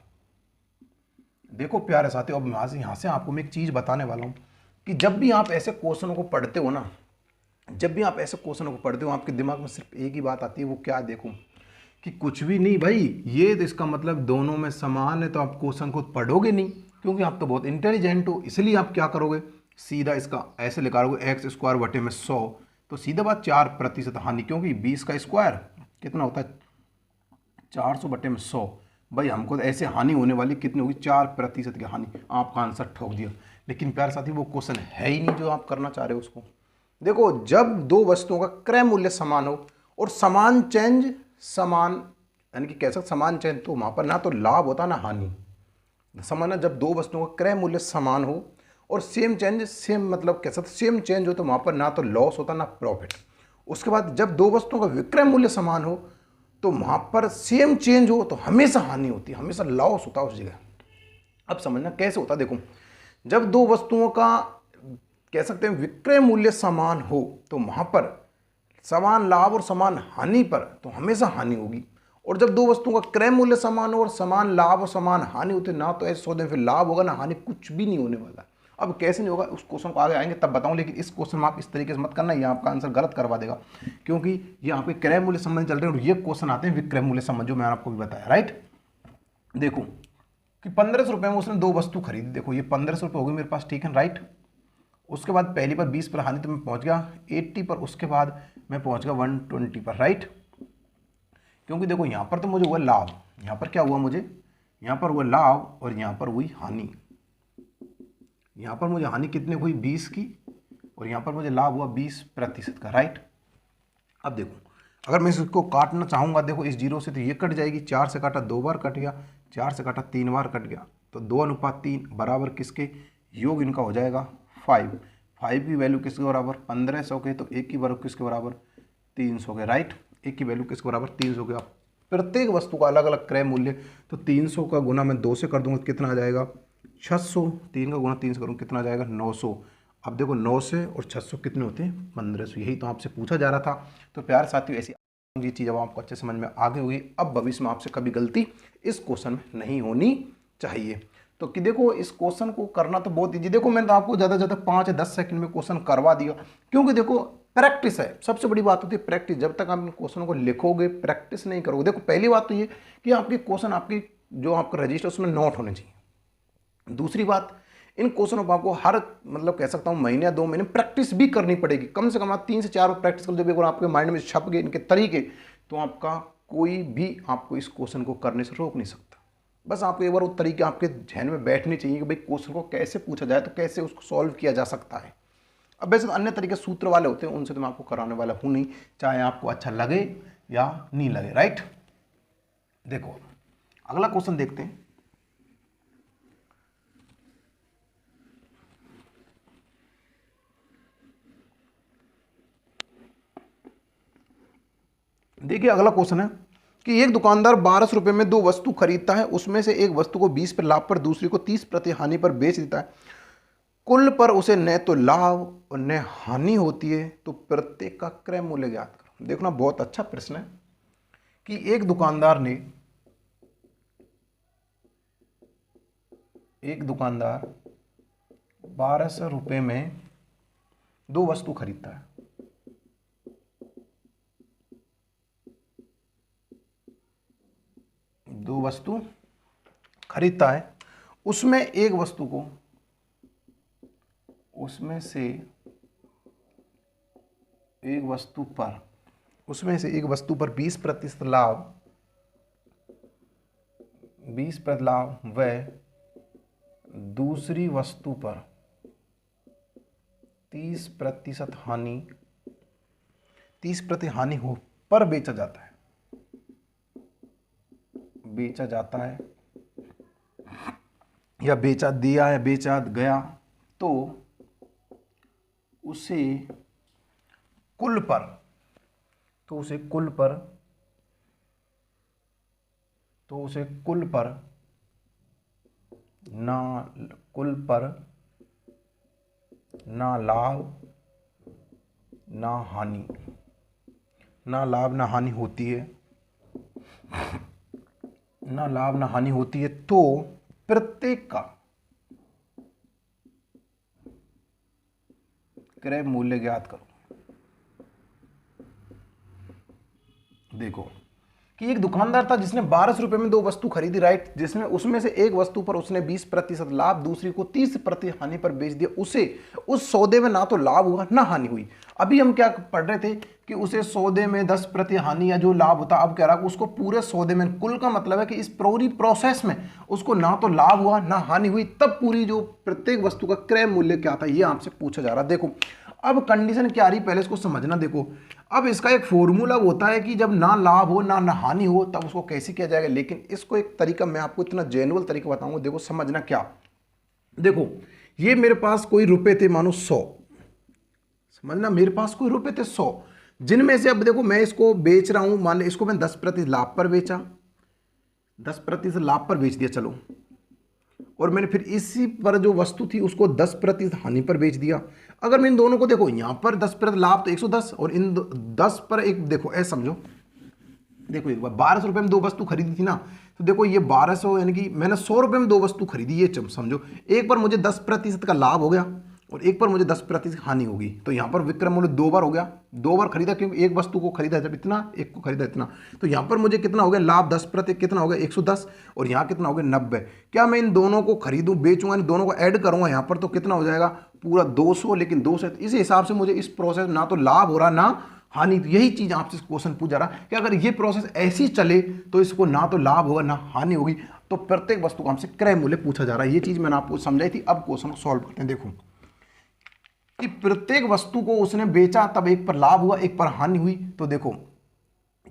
देखो प्यारे साथियों, अब यहाँ से आपको मैं एक चीज़ बताने वाला हूँ कि जब भी आप ऐसे क्वेश्चनों को पढ़ते हो ना, जब भी आप ऐसे क्वेश्चनों को पढ़ते हो आपके दिमाग में सिर्फ एक ही बात आती है, वो क्या? देखो कि कुछ भी नहीं भाई, ये तो इसका मतलब दोनों में समान है, तो आप क्वेश्चन को पढ़ोगे नहीं, क्योंकि आप तो बहुत इंटेलिजेंट हो। इसलिए आप क्या करोगे, सीधा इसका ऐसे निकालोगे x² बटे में 100, तो सीधा बात 4% हानि, क्योंकि 20 का स्क्वायर कितना होता है? 400 बटे में 100। भाई हमको तो ऐसे हानि होने वाली कितनी होगी? 4% की हानि। आपका आंसर ठोक दिया। लेकिन प्यारे साथी वो क्वेश्चन है ही नहीं जो आप करना चाह रहे हो उसको। देखो जब 2 वस्तुओं का क्रय मूल्य समान हो और समान चेंज समान, यानी कि कह सकते समान चेंज, तो वहाँ पर ना तो लाभ होता ना हानि। समान, जब 2 वस्तुओं का क्रय मूल्य समान हो और सेम चेंज सेम, मतलब कह सकते सेम चेंज हो, तो वहाँ पर ना तो लॉस होता ना प्रॉफिट। उसके बाद जब 2 वस्तुओं का विक्रय मूल्य समान हो तो वहाँ पर सेम चेंज हो तो हमेशा हानि होती है, हमेशा लॉस होता है उस जगह। अब समझना कैसे होता है। देखो जब 2 वस्तुओं का कह सकते हैं विक्रय मूल्य समान हो तो वहाँ पर समान लाभ और समान हानि पर तो हमेशा हानि होगी, और जब 2 वस्तुओं का क्रय मूल्य समान हो और समान लाभ और समान हानि होते ना तो ऐसे सौदे में फिर लाभ होगा ना हानि, कुछ भी नहीं होने वाला। अब कैसे नहीं होगा उस क्वेश्चन को आगे आएंगे तब बताऊं, लेकिन इस क्वेश्चन में आप इस तरीके से मत करना, ये आपका आंसर गलत करवा देगा, क्योंकि ये आपके क्रय मूल्य संबंध चल रहे हैं और ये क्वेश्चन आते हैं विक्रय मूल्य संबंध, जो मैंने आपको भी बताया, राइट। देखो कि 1500 रुपये में उसने 2 वस्तु खरीदी। देखो ये 1500 रुपये हो गए मेरे पास, ठीक है, राइट। उसके बाद पहली पर 20 पर हानि, तो मैं पहुंच गया 80 पर, उसके बाद मैं पहुंच गया 120 पर, राइट। क्योंकि देखो यहाँ पर तो मुझे हुआ लाभ, यहाँ पर क्या हुआ मुझे, यहाँ पर हुआ लाभ और यहाँ पर हुई हानि। यहाँ पर मुझे हानि कितने हुई 20 की और यहाँ पर मुझे लाभ हुआ 20% का, राइट। अब देखो अगर मैं इसको काटना चाहूँगा, देखो इस 0 से तो ये कट जाएगी, 4 से काटा 2 बार कट गया, 4 से काटा 3 बार कट गया, तो 2:3 बराबर किसके, योग इनका हो जाएगा 5। 5 की वैल्यू किसके बराबर 1500 के, तो 1 की वैल्यू किसके बराबर 300 के, राइट। 1 की वैल्यू किसके बराबर 300 के। अब प्रत्येक वस्तु का अलग अलग क्रय मूल्य, तो 300 का गुना मैं 2 से कर दूंगा तो कितना आ जाएगा 600, 3 का गुना 3 से करूँगा कितना आ जाएगा 900। अब देखो 9 से और 600 कितने होते हैं 1500, यही तो आपसे पूछा जा रहा था। तो प्यारे साथियों ऐसी ये चीज़ अब आपको अच्छे समझ में आ गई होगी। अब भविष्य में आपसे कभी गलती इस क्वेश्चन में नहीं होनी चाहिए। तो कि देखो इस क्वेश्चन को करना तो बहुत ईजी, देखो मैंने तो आपको ज़्यादा से ज़्यादा 5 या 10 सेकंड में क्वेश्चन करवा दिया, क्योंकि देखो प्रैक्टिस है, सबसे बड़ी बात होती है प्रैक्टिस। जब तक आप इन क्वेश्चनों को लिखोगे, प्रैक्टिस नहीं करोगे, देखो पहली बात तो ये कि आपके क्वेश्चन आपकी जो आपका रजिस्टर उसमें नोट होने चाहिए। दूसरी बात, इन क्वेश्चनों को आपको हर मतलब कह सकता हूँ महीने या 2 महीने प्रैक्टिस भी करनी पड़ेगी, कम से कम आप 3 से 4 प्रैक्टिस कर, जब अगर आपके माइंड में छप गए इनके तरीके, तो आपका कोई भी आपको इस क्वेश्चन को करने से रोक नहीं सकता। बस आपको एक बार वो तरीके आपके ध्यान में बैठने चाहिए कि भाई क्वेश्चन को कैसे पूछा जाए, तो कैसे उसको सॉल्व किया जा सकता है। अब वैसे तो अन्य तरीके सूत्र वाले होते हैं, उनसे तो मैं आपको कराने वाला हूँ नहीं, चाहे आपको अच्छा लगे या नहीं लगे, राइट। देखो अगला क्वेश्चन देखते हैं। देखिए अगला क्वेश्चन है कि एक दुकानदार 1200 रुपये में 2 वस्तु खरीदता है, उसमें से एक वस्तु को 20 पर लाभ पर, दूसरी को 30% हानि पर बेच देता है। कुल पर उसे न तो लाभ और न हानि होती है, तो प्रत्येक का क्रय मूल्य ज्ञात करो। देखना बहुत अच्छा प्रश्न है कि एक दुकानदार 1200 रुपये में 2 वस्तु खरीदता है। दो वस्तु खरीदता है, उसमें एक वस्तु को, उसमें से एक वस्तु पर 20% लाभ, 20% लाभ व दूसरी वस्तु पर 30% हानि, 30% हानि हो पर बेचा जाता है या बेचा दिया या बेचा गया, तो उसे कुल पर ना लाभ ना हानि होती है, ना लाभ ना हानि होती है, तो प्रत्येक का क्रय मूल्य ज्ञात करो। देखो कि एक दुकानदार था जिसने 1200 रुपये में 2 वस्तु खरीदी, राइट, जिसमें उसमें से एक वस्तु पर उसने 20% लाभ, दूसरी को 30% हानि पर बेच दिया। उसे उस सौदे में ना तो लाभ हुआ ना हानि हुई। अभी हम क्या पढ़ रहे थे कि उसे सौदे में 10% हानि या जो लाभ होता, अब कह रहा कि उसको पूरे सौदे में, कुल का मतलब है कि इस पूरी प्रोसेस में उसको ना तो लाभ हुआ ना हानि हुई, तब पूरी जो प्रत्येक वस्तु का क्रय मूल्य क्या था ये आपसे पूछा जा रहा। देखो अब कंडीशन क्या आ रही, पहले इसको समझना। देखो अब इसका एक फॉर्मूला होता है कि जब ना लाभ हो ना हानि हो तब उसको कैसे किया जाएगा, लेकिन इसको एक तरीका मैं आपको इतना जेन्युइन तरीका बताऊंगा। देखो समझना क्या, देखो ये मेरे पास कोई रुपए थे, मानो 100, समझना मेरे पास कोई रुपए थे 100, जिनमें से अब देखो मैं इसको बेच रहा हूं, मान लो इसको मैं 10% लाभ पर बेचा, 10% लाभ पर बेच दिया, चलो, और मैंने फिर इसी पर जो वस्तु थी उसको 10% हानि पर बेच दिया। अगर मैं इन दोनों को देखो, यहां पर 10% लाभ तो 110 और इन 10 पर एक, देखो ऐसा समझो, देखो एक बार 1200 रुपये में 2 वस्तु खरीदी थी ना, तो देखो ये 1200 यानी कि मैंने 100 रुपये में 2 वस्तु खरीदी, ये समझो एक पर मुझे 10% का लाभ हो गया और एक पर मुझे 10% हानि होगी, तो यहाँ पर विक्रय मूल्य 2 बार हो गया, 2 बार खरीदा, क्योंकि एक वस्तु को खरीदा जब इतना, एक को खरीदा इतना, तो यहाँ पर मुझे कितना हो गया लाभ 10% कितना हो गया 110, और यहाँ कितना हो गया 90। क्या मैं इन दोनों को खरीदूं बेचूंगा, इन दोनों को ऐड करूंगा यहाँ पर, तो कितना हो जाएगा पूरा 200, लेकिन 200, इस हिसाब से मुझे इस प्रोसेस ना तो लाभ हो रहा ना हानि। तो यही चीज आपसे क्वेश्चन पूछा रहा कि अगर ये प्रोसेस ऐसी चले तो इसको ना तो लाभ होगा ना हानि होगी। तो प्रत्येक वस्तु का हमसे क्रय मूल्य पूछा जा रहा है। ये चीज मैंने आपको समझाई थी। अब क्वेश्चन को सॉल्व करते हैं। देखो कि प्रत्येक वस्तु को उसने बेचा, तब एक पर लाभ हुआ एक पर हानि हुई। तो देखो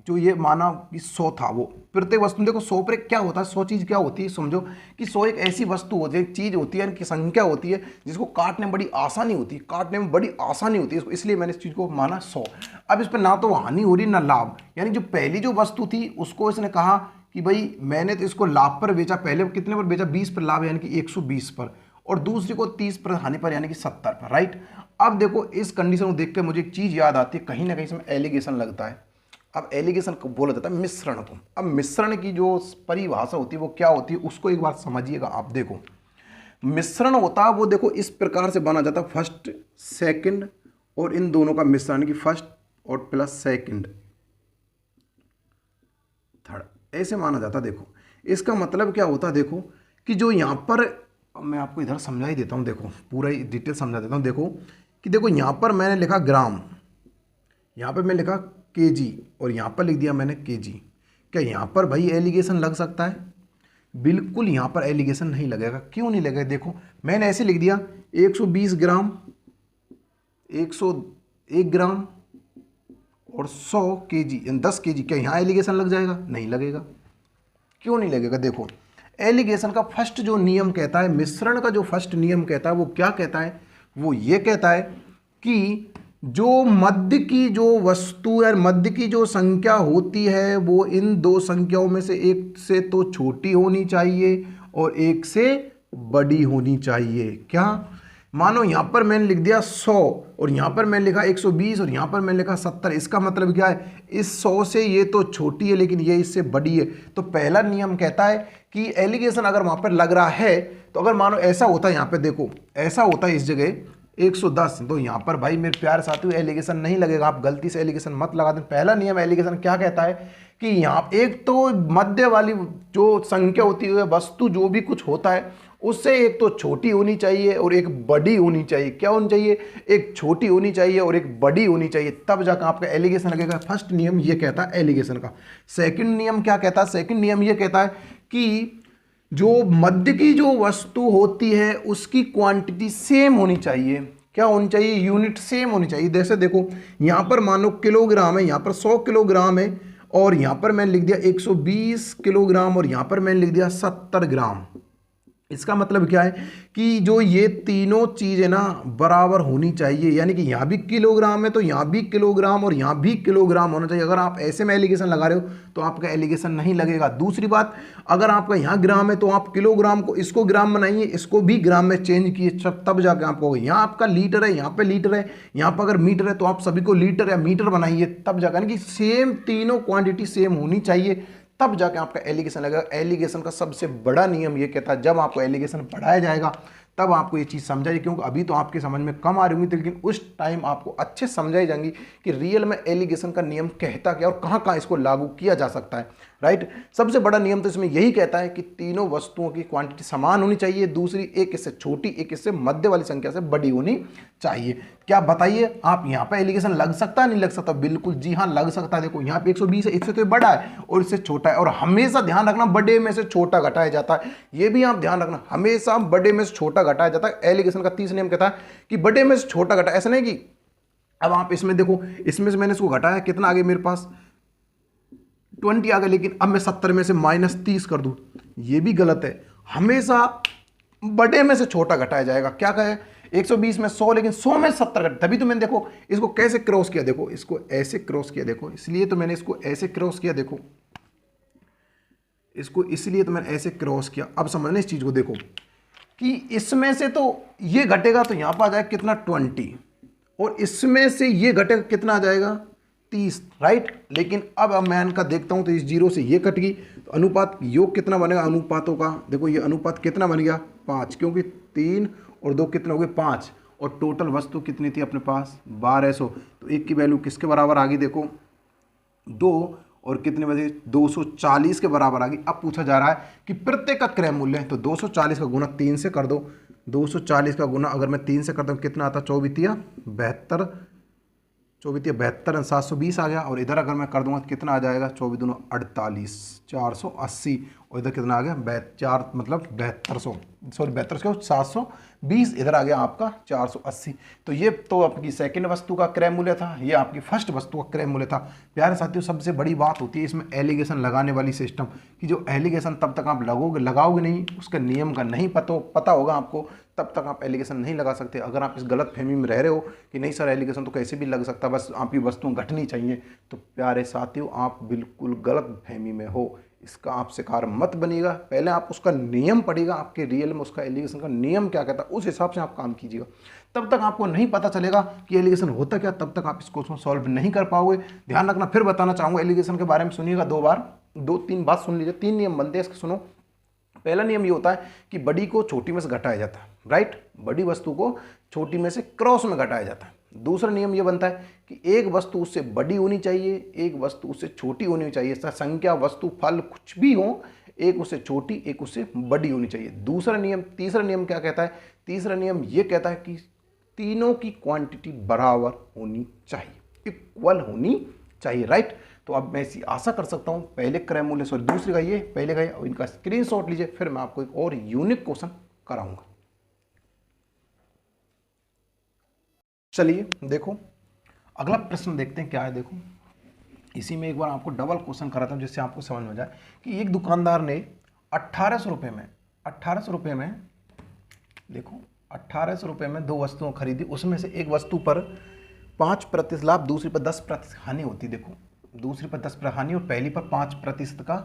जो ये माना कि 100 था, वो प्रत्येक वस्तु देखो 100 पर क्या होता है, 100 चीज क्या होती है समझो कि 100 एक ऐसी वस्तु होती है, एक चीज होती है कि संख्या होती है जिसको काटने में बड़ी आसानी होती है, काटने में बड़ी आसानी होती है इसको, इसलिए मैंने इस चीज को माना 100। अब इस पर ना तो हानि हो रही ना लाभ, यानी जो पहली जो वस्तु थी उसको इसने कहा कि भाई मैंने तो इसको लाभ पर बेचा, पहले कितने पर बेचा 20 पर लाभ यानी कि 120 पर, और दूसरी को 30 पर हानि पर यानी कि 70 पर, राइट। अब देखो इस कंडीशन को देख के मुझे एक चीज याद आती है, कहीं ना कहीं इसमें एलिगेशन लगता है। अब एलिगेशन को बोला जाता है मिश्रण को। अब मिश्रण की जो परिभाषा होती है वो क्या होती है उसको एक बार समझिएगा आप। देखो मिश्रण होता है वो देखो इस प्रकार से बना जाता है, फर्स्ट सेकंड और इन दोनों का मिश्रण की फर्स्ट और प्लस सेकंड थर्ड, ऐसे माना जाता है। देखो इसका मतलब क्या होता है, देखो कि जो यहाँ पर मैं आपको इधर समझा ही देता हूँ, देखो पूरा ही डिटेल समझा देता हूँ। देखो कि देखो यहाँ पर मैंने लिखा ग्राम, यहाँ पर मैं लिखा केजी और यहाँ पर लिख दिया मैंने केजी। क्या यहाँ पर भाई एलिगेशन लग सकता है? बिल्कुल यहाँ पर एलिगेशन नहीं लगेगा। क्यों नहीं लगेगा? देखो मैंने ऐसे लिख दिया 120 ग्राम, 101 ग्राम और 100 केजी यानी 10 केजी। क्या यहाँ एलिगेशन लग जाएगा? नहीं लगेगा। क्यों नहीं लगेगा? देखो एलिगेशन का फर्स्ट जो नियम कहता है, मिश्रण का जो फर्स्ट नियम कहता है वो क्या कहता है? वो ये कहता है कि जो मध्य की जो वस्तु या मध्य की जो संख्या होती है वो इन दो संख्याओं में से एक से तो छोटी होनी चाहिए और एक से बड़ी होनी चाहिए। क्या मानो यहाँ पर मैंने लिख दिया 100 और यहाँ पर मैंने लिखा 120 और यहाँ पर मैंने लिखा 70। इसका मतलब क्या है? इस 100 से ये तो छोटी है लेकिन ये इससे बड़ी है। तो पहला नियम कहता है कि एलिगेशन अगर वहाँ पर लग रहा है तो अगर मानो ऐसा होता है, यहाँ पे देखो ऐसा होता है इस जगह 110, तो यहाँ पर भाई मेरे प्यारे साथियों एलिगेशन नहीं लगेगा। आप गलती से एलिगेशन मत लगा दें। पहला नियम एलिगेशन क्या कहता है कि यहाँ एक तो मध्य वाली जो संख्या होती है, वस्तु जो भी कुछ होता है उससे एक तो छोटी होनी चाहिए और एक बड़ी होनी चाहिए। क्या होनी चाहिए? एक छोटी होनी चाहिए और एक बड़ी होनी चाहिए, तब जाकर आपका एलिगेशन लगेगा। फर्स्ट नियम ये कहता है एलिगेशन का। सेकंड नियम क्या कहता है? सेकंड नियम ये कहता है कि जो मध्य की जो वस्तु होती है उसकी क्वांटिटी सेम होनी चाहिए। क्या होनी चाहिए? यूनिट सेम होनी चाहिए। जैसे देखो यहाँ पर मानो किलोग्राम है, यहाँ पर 100 किलोग्राम है और यहाँ पर मैंने लिख दिया 120 किलोग्राम और यहाँ पर मैंने लिख दिया 70 ग्राम। इसका मतलब क्या है कि जो ये तीनों चीजें ना बराबर होनी चाहिए, यानी कि यहाँ भी किलोग्राम है तो यहाँ भी किलोग्राम और यहाँ भी किलोग्राम होना चाहिए। अगर आप ऐसे में एलिगेशन लगा रहे हो तो आपका एलिगेशन नहीं लगेगा। दूसरी बात, अगर आपका यहाँ ग्राम है तो आप किलोग्राम को इसको ग्राम बनाइए, इसको भी ग्राम में चेंज किए, तब जाके आपको यहाँ आपका लीटर है, यहाँ पे लीटर है, यहाँ पर अगर मीटर है तो आप सभी को लीटर या मीटर बनाइए, तब जाकर यानी कि सेम तीनों क्वांटिटी सेम होनी चाहिए, तब जाके आपका एलिगेशन लगेगा। एलिगेशन का सबसे बड़ा नियम ये कहता है जब आपको एलिगेशन पढ़ाया जाएगा तब आपको ये चीज़ समझाइए, क्योंकि अभी तो आपके समझ में कम आ रही होंगी लेकिन उस टाइम आपको अच्छे समझाई जाएंगी कि रियल में एलिगेशन का नियम कहता क्या और कहाँ कहाँ इसको लागू किया जा सकता है, राइट। सबसे बड़ा नियम तो इसमें यही कहता है कि तीनों वस्तुओं की क्वांटिटी समान होनी चाहिए, दूसरी एक इससे छोटी एक इससे मध्य वाली संख्या से बड़ी होनी चाहिए। क्या बताइए आप यहाँ पे एलिगेशन लग सकता है नहीं लग सकता? बिल्कुल जी हाँ लग सकता है। देखो यहाँ पे 120 है, इससे तो बड़ा है और इससे छोटा है, और हमेशा ध्यान रखना बड़े में से छोटा घटाया जाता है। ये भी आप ध्यान रखना, हमेशा बड़े में से छोटा घटाया जाता है। एलिगेशन का तीसरा नियम कहता है कि बड़े में से छोटा घटाया, ऐसा नहीं कि अब आप इसमें देखो, इसमें से मैंने इसको घटाया, कितना आगे मेरे पास 20 आ गया, लेकिन अब मैं 70 में से -30 कर दूं, ये भी गलत है। हमेशा बड़े में से छोटा घटाया जाएगा। क्या कहे 120 में 100, लेकिन 100 में 70 घटा, तभी तो मैंने देखो इसको कैसे क्रॉस किया, देखो इसको ऐसे क्रॉस किया, देखो इसलिए तो मैंने इसको ऐसे क्रॉस किया, देखो इसको इसलिए तो मैंने ऐसे क्रॉस किया। अब समझना इस चीज को, देखो कि इसमें से तो ये घटेगा तो यहां पर आ जाएगा कितना 20, और इसमें से ये घटेगा कितना आ जाएगा 30, राइट। लेकिन अब मैं इनका देखता हूं तो इस 0 से ये कट गई, तो अनुपात योग कितना बनेगा अनुपातों का? देखो ये अनुपात कितना बन गया 5, क्योंकि 3 और 2 कितने हो गए 5, और टोटल वस्तु कितनी थी अपने पास 1200, तो एक की वैल्यू किसके बराबर आ गई? देखो 2 और कितने बजे 240 के बराबर आ गई। अब पूछा जा रहा है कि प्रत्येक का क्रय मूल्य है, तो 240 का गुना 3 से कर दो। 240 का गुना अगर मैं 3 से करता हूँ कितना आता? 24 72, 24 72 720 आ गया। और इधर अगर मैं कर दूंगा तो कितना आ जाएगा, 24 दूना 48 480, और इधर कितना आ गया 4 मतलब 7200, सॉरी 7200 720, इधर आ गया आपका 480। तो ये तो आपकी सेकंड वस्तु का क्रय मूल्य था, ये आपकी फर्स्ट वस्तु का क्रय मूल्य था। प्यारे साथियों, सबसे बड़ी बात होती है इसमें एलिगेशन लगाने वाली सिस्टम कि जो एलिगेशन तब तक आप लगाओगे नहीं, उसके नियम का नहीं पता होगा आपको, तब तक आप एलिगेशन नहीं लगा सकते। अगर आप इस गलत फहमी में रह रहे हो कि नहीं सर एलिगेशन तो कैसे भी लग सकता, बस आपकी वस्तुएं घटनी चाहिए, तो प्यारे साथियों आप बिल्कुल गलत फहमी में हो। इसका आप शिकार मत बनिएगा। पहले आप उसका नियम पढ़िएगा, आपके रियल में उसका एलिगेशन का नियम क्या कहता है, उस हिसाब से आप काम कीजिएगा। तब तक आपको नहीं पता चलेगा कि एलिगेशन होता क्या, तब तक आप इसको सॉल्व नहीं कर पाओगे। ध्यान रखना, फिर बताना चाहूँगा एलिगेशन के बारे में, सुनिएगा 2-3 बात सुन लीजिए। 3 नियम बनते हैं इसके, सुनो। पहला नियम ये होता है कि बड़ी को छोटी में से घटाया जाता है, राइट। बड़ी वस्तु को छोटी में से क्रॉस में घटाया जाता है। दूसरा नियम ये बनता है कि एक वस्तु उससे बड़ी होनी चाहिए, एक वस्तु उससे छोटी होनी चाहिए। संख्या, वस्तु, फल कुछ भी हो, एक उससे छोटी एक उससे बड़ी होनी चाहिए। तीसरा नियम क्या कहता है, तीसरा नियम ये कहता है कि तीनों की क्वांटिटी बराबर होनी चाहिए, इक्वल होनी चाहिए, राइट। तो अब मैं इसी आशा कर सकता हूं पहले क्रय मूल्य, सॉरी दूसरे का ये, पहले का ये, और इनका स्क्रीनशॉट लीजिए, फिर मैं आपको एक और यूनिक क्वेश्चन कराऊंगा। चलिए देखो अगला प्रश्न देखते हैं क्या है। देखो इसी में एक बार आपको डबल क्वेश्चन कराता हूं जिससे आपको समझ में जाए कि एक दुकानदार ने 1800 रुपये में देखो 1800 रुपये में 2 वस्तुएं खरीदी, उसमें से एक वस्तु पर 5% लाभ, दूसरी पर 10% हानि होती। देखो दूसरी पर 10% हानि और पहली पर 5% का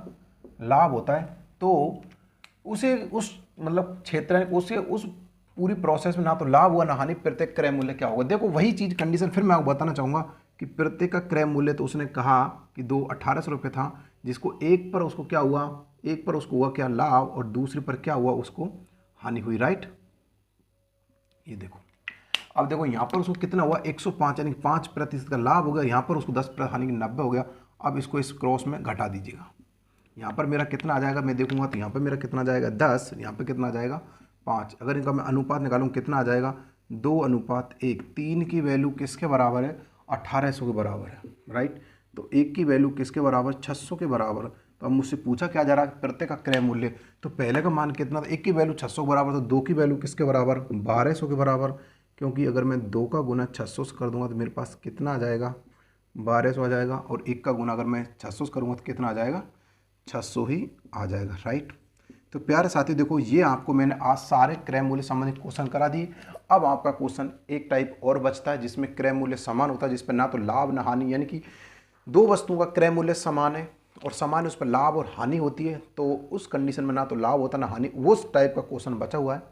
लाभ होता है। तो उसे उस मतलब क्षेत्र उसे उस पूरी प्रोसेस में ना तो लाभ हुआ ना हानि, प्रत्येक क्रय मूल्य क्या होगा। देखो वही चीज़ कंडीशन फिर मैं आपको बताना चाहूँगा कि प्रत्येक का क्रय मूल्य, तो उसने कहा कि 1800 रुपये था, जिसको एक पर उसको क्या हुआ, एक पर उसको हुआ क्या लाभ, और दूसरी पर क्या हुआ उसको हानि हुई, राइट। ये देखो अब देखो यहाँ पर उसको कितना हुआ 105, यानी 5% का लाभ हो गया, यहाँ पर उसको 10% हानि 90 हो गया। अब इसको इस क्रॉस में घटा दीजिएगा, यहाँ पर मेरा कितना आ जाएगा मैं देखूंगा, तो यहाँ पर मेरा कितना आ जाएगा 10, यहाँ पर कितना आ जाएगा 5। अगर इनका मैं अनुपात निकालूँ कितना आ जाएगा 2:1। 3 की वैल्यू किसके बराबर है, 1800 के बराबर है, राइट। तो 1 की वैल्यू किसके बराबर, 600 के बराबर। तो अब मुझसे पूछा क्या जा रहा है प्रत्येक का क्रय मूल्य, तो पहले का मान कितना था, 1 की वैल्यू 600 के बराबर, तो 2 की वैल्यू किसके बराबर, 1200 के बराबर। क्योंकि अगर मैं 2 का गुना 600 से कर दूंगा तो मेरे पास कितना आ जाएगा 1200 आ जाएगा, और 1 का गुना अगर मैं 600 से करूँगा तो कितना आ जाएगा 600 ही आ जाएगा, राइट। तो प्यारे साथी देखो ये आपको मैंने आज सारे क्रय मूल्य संबंधित क्वेश्चन करा दिए। अब आपका क्वेश्चन एक टाइप और बचता है जिसमें क्रय मूल्य समान होता है, जिस पर ना तो लाभ ना हानि, यानी कि 2 वस्तुओं का क्रय मूल्य समान है और समान उस पर लाभ और हानि होती है, तो उस कंडीशन में ना तो लाभ होता ना हानि, वो टाइप का क्वेश्चन बचा हुआ है।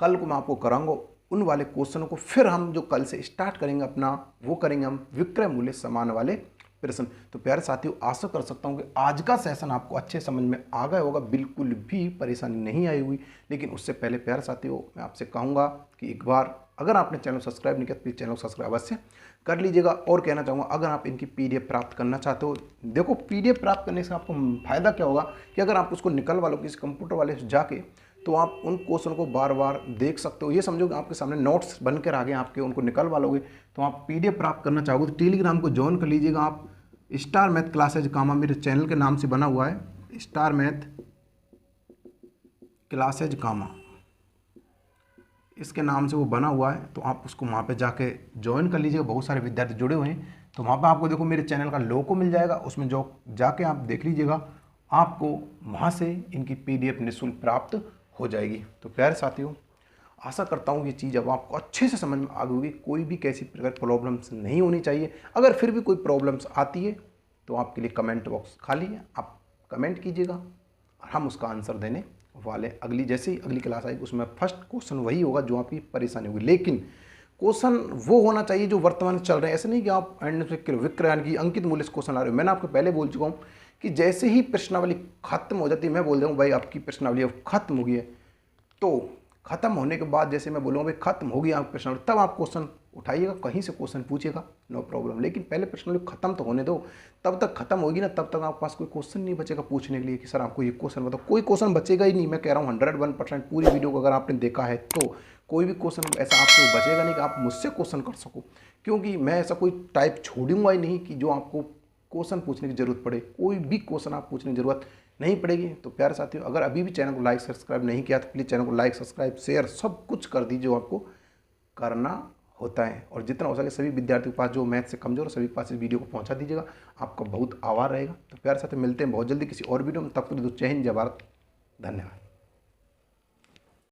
कल को मैं आपको कराऊंगा उन वाले क्वेश्चनों को, फिर हम जो कल से स्टार्ट करेंगे अपना वो करेंगे हम विक्रय मूल्य समान वाले प्रश्न। तो प्यारे साथियों आशा कर सकता हूँ कि आज का सेशन आपको अच्छे समझ में आ गया होगा, बिल्कुल भी परेशानी नहीं आई हुई। लेकिन उससे पहले प्यारे साथियों मैं आपसे कहूँगा कि एक बार अगर आपने चैनल सब्सक्राइब नहीं किया प्लीज़ चैनल सब्सक्राइब अवश्य कर लीजिएगा। और कहना चाहूँगा अगर आप इनकी PDF प्राप्त करना चाहते हो, देखो PDF प्राप्त करने से आपको फ़ायदा क्या होगा कि अगर आप उसको निकलवा लो किसी कंप्यूटर वाले से जाके, तो आप उन क्वेश्चन को बार बार देख सकते हो। ये समझो कि आपके सामने नोट्स बनकर आ गए आपके, उनको निकलवा लोगे। तो आप PDF प्राप्त करना चाहोगे तो टेलीग्राम को ज्वाइन कर लीजिएगा आप। स्टार मैथ क्लासेज कामा मेरे चैनल के नाम से बना हुआ है, स्टार मैथ क्लासेज कामा इसके नाम से वो बना हुआ है। तो आप उसको वहाँ पे जाके ज्वाइन कर लीजिएगा, बहुत सारे विद्यार्थी जुड़े हुए हैं। तो वहाँ पे आपको देखो मेरे चैनल का लोगो मिल जाएगा, उसमें जो जाके आप देख लीजिएगा, आपको वहाँ से इनकी PDF निःशुल्क प्राप्त हो जाएगी। तो प्यारे साथियों आशा करता हूँ ये चीज़ अब आपको अच्छे से समझ में आ गई होगी, कोई भी कैसी प्रकार प्रॉब्लम्स नहीं होनी चाहिए। अगर फिर भी कोई प्रॉब्लम्स आती है तो आपके लिए कमेंट बॉक्स खाली है, आप कमेंट कीजिएगा और हम उसका आंसर देने वाले। जैसे ही अगली क्लास आएगी उसमें फर्स्ट क्वेश्चन वही होगा जो आपकी परेशानी होगी, लेकिन क्वेश्चन वो होना चाहिए जो वर्तमान में चल रहे हैं। ऐसे नहीं कि आप विक्रय यानी कि अंकित मूल्य से क्वेश्चन आ रहे हो। मैंने आपको पहले बोल चुका हूँ कि जैसे ही प्रश्नावली खत्म हो जाती है मैं बोल दूँ भाई आपकी प्रश्नावली अब खत्म हो गई है, तो खत्म होने के बाद जैसे मैं बोलूँगा भाई खत्म हो गई आपकी प्रश्नावली, तब आप क्वेश्चन उठाइएगा, कहीं से क्वेश्चन पूछिएगा, नो प्रॉब्लम। लेकिन पहले प्रश्नावली खत्म तो होने दो, तब तक खत्म होगी ना, तब तक आपके पास कोई क्वेश्चन नहीं बचेगा पूछने के लिए कि सर आपको ये क्वेश्चन बताओ। कोई क्वेश्चन बचेगा ही नहीं, मैं कह रहा हूँ 101% पूरी वीडियो को अगर आपने देखा है तो कोई भी क्वेश्चन ऐसा आपको बचेगा नहीं कि आप मुझसे क्वेश्चन कर सको, क्योंकि मैं ऐसा कोई टाइप छोड़ूंगा ही नहीं कि जो आपको क्वेश्चन पूछने की जरूरत पड़े। कोई भी क्वेश्चन आप पूछने की जरूरत नहीं पड़ेगी। तो प्यारे साथियों, अगर अभी भी चैनल को लाइक सब्सक्राइब नहीं किया तो प्लीज़ चैनल को लाइक सब्सक्राइब शेयर सब कुछ कर दीजिए जो आपको करना होता है। और जितना हो सके सभी विद्यार्थियों के पास जो मैथ से कमजोर सभी के पास इस वीडियो को पहुंचा दीजिएगा, आपका बहुत आभार रहेगा। तो प्यारे साथियों, मिलते हैं बहुत जल्दी किसी और वीडियो में, तब तक जय हिंद जय भारत, धन्यवाद।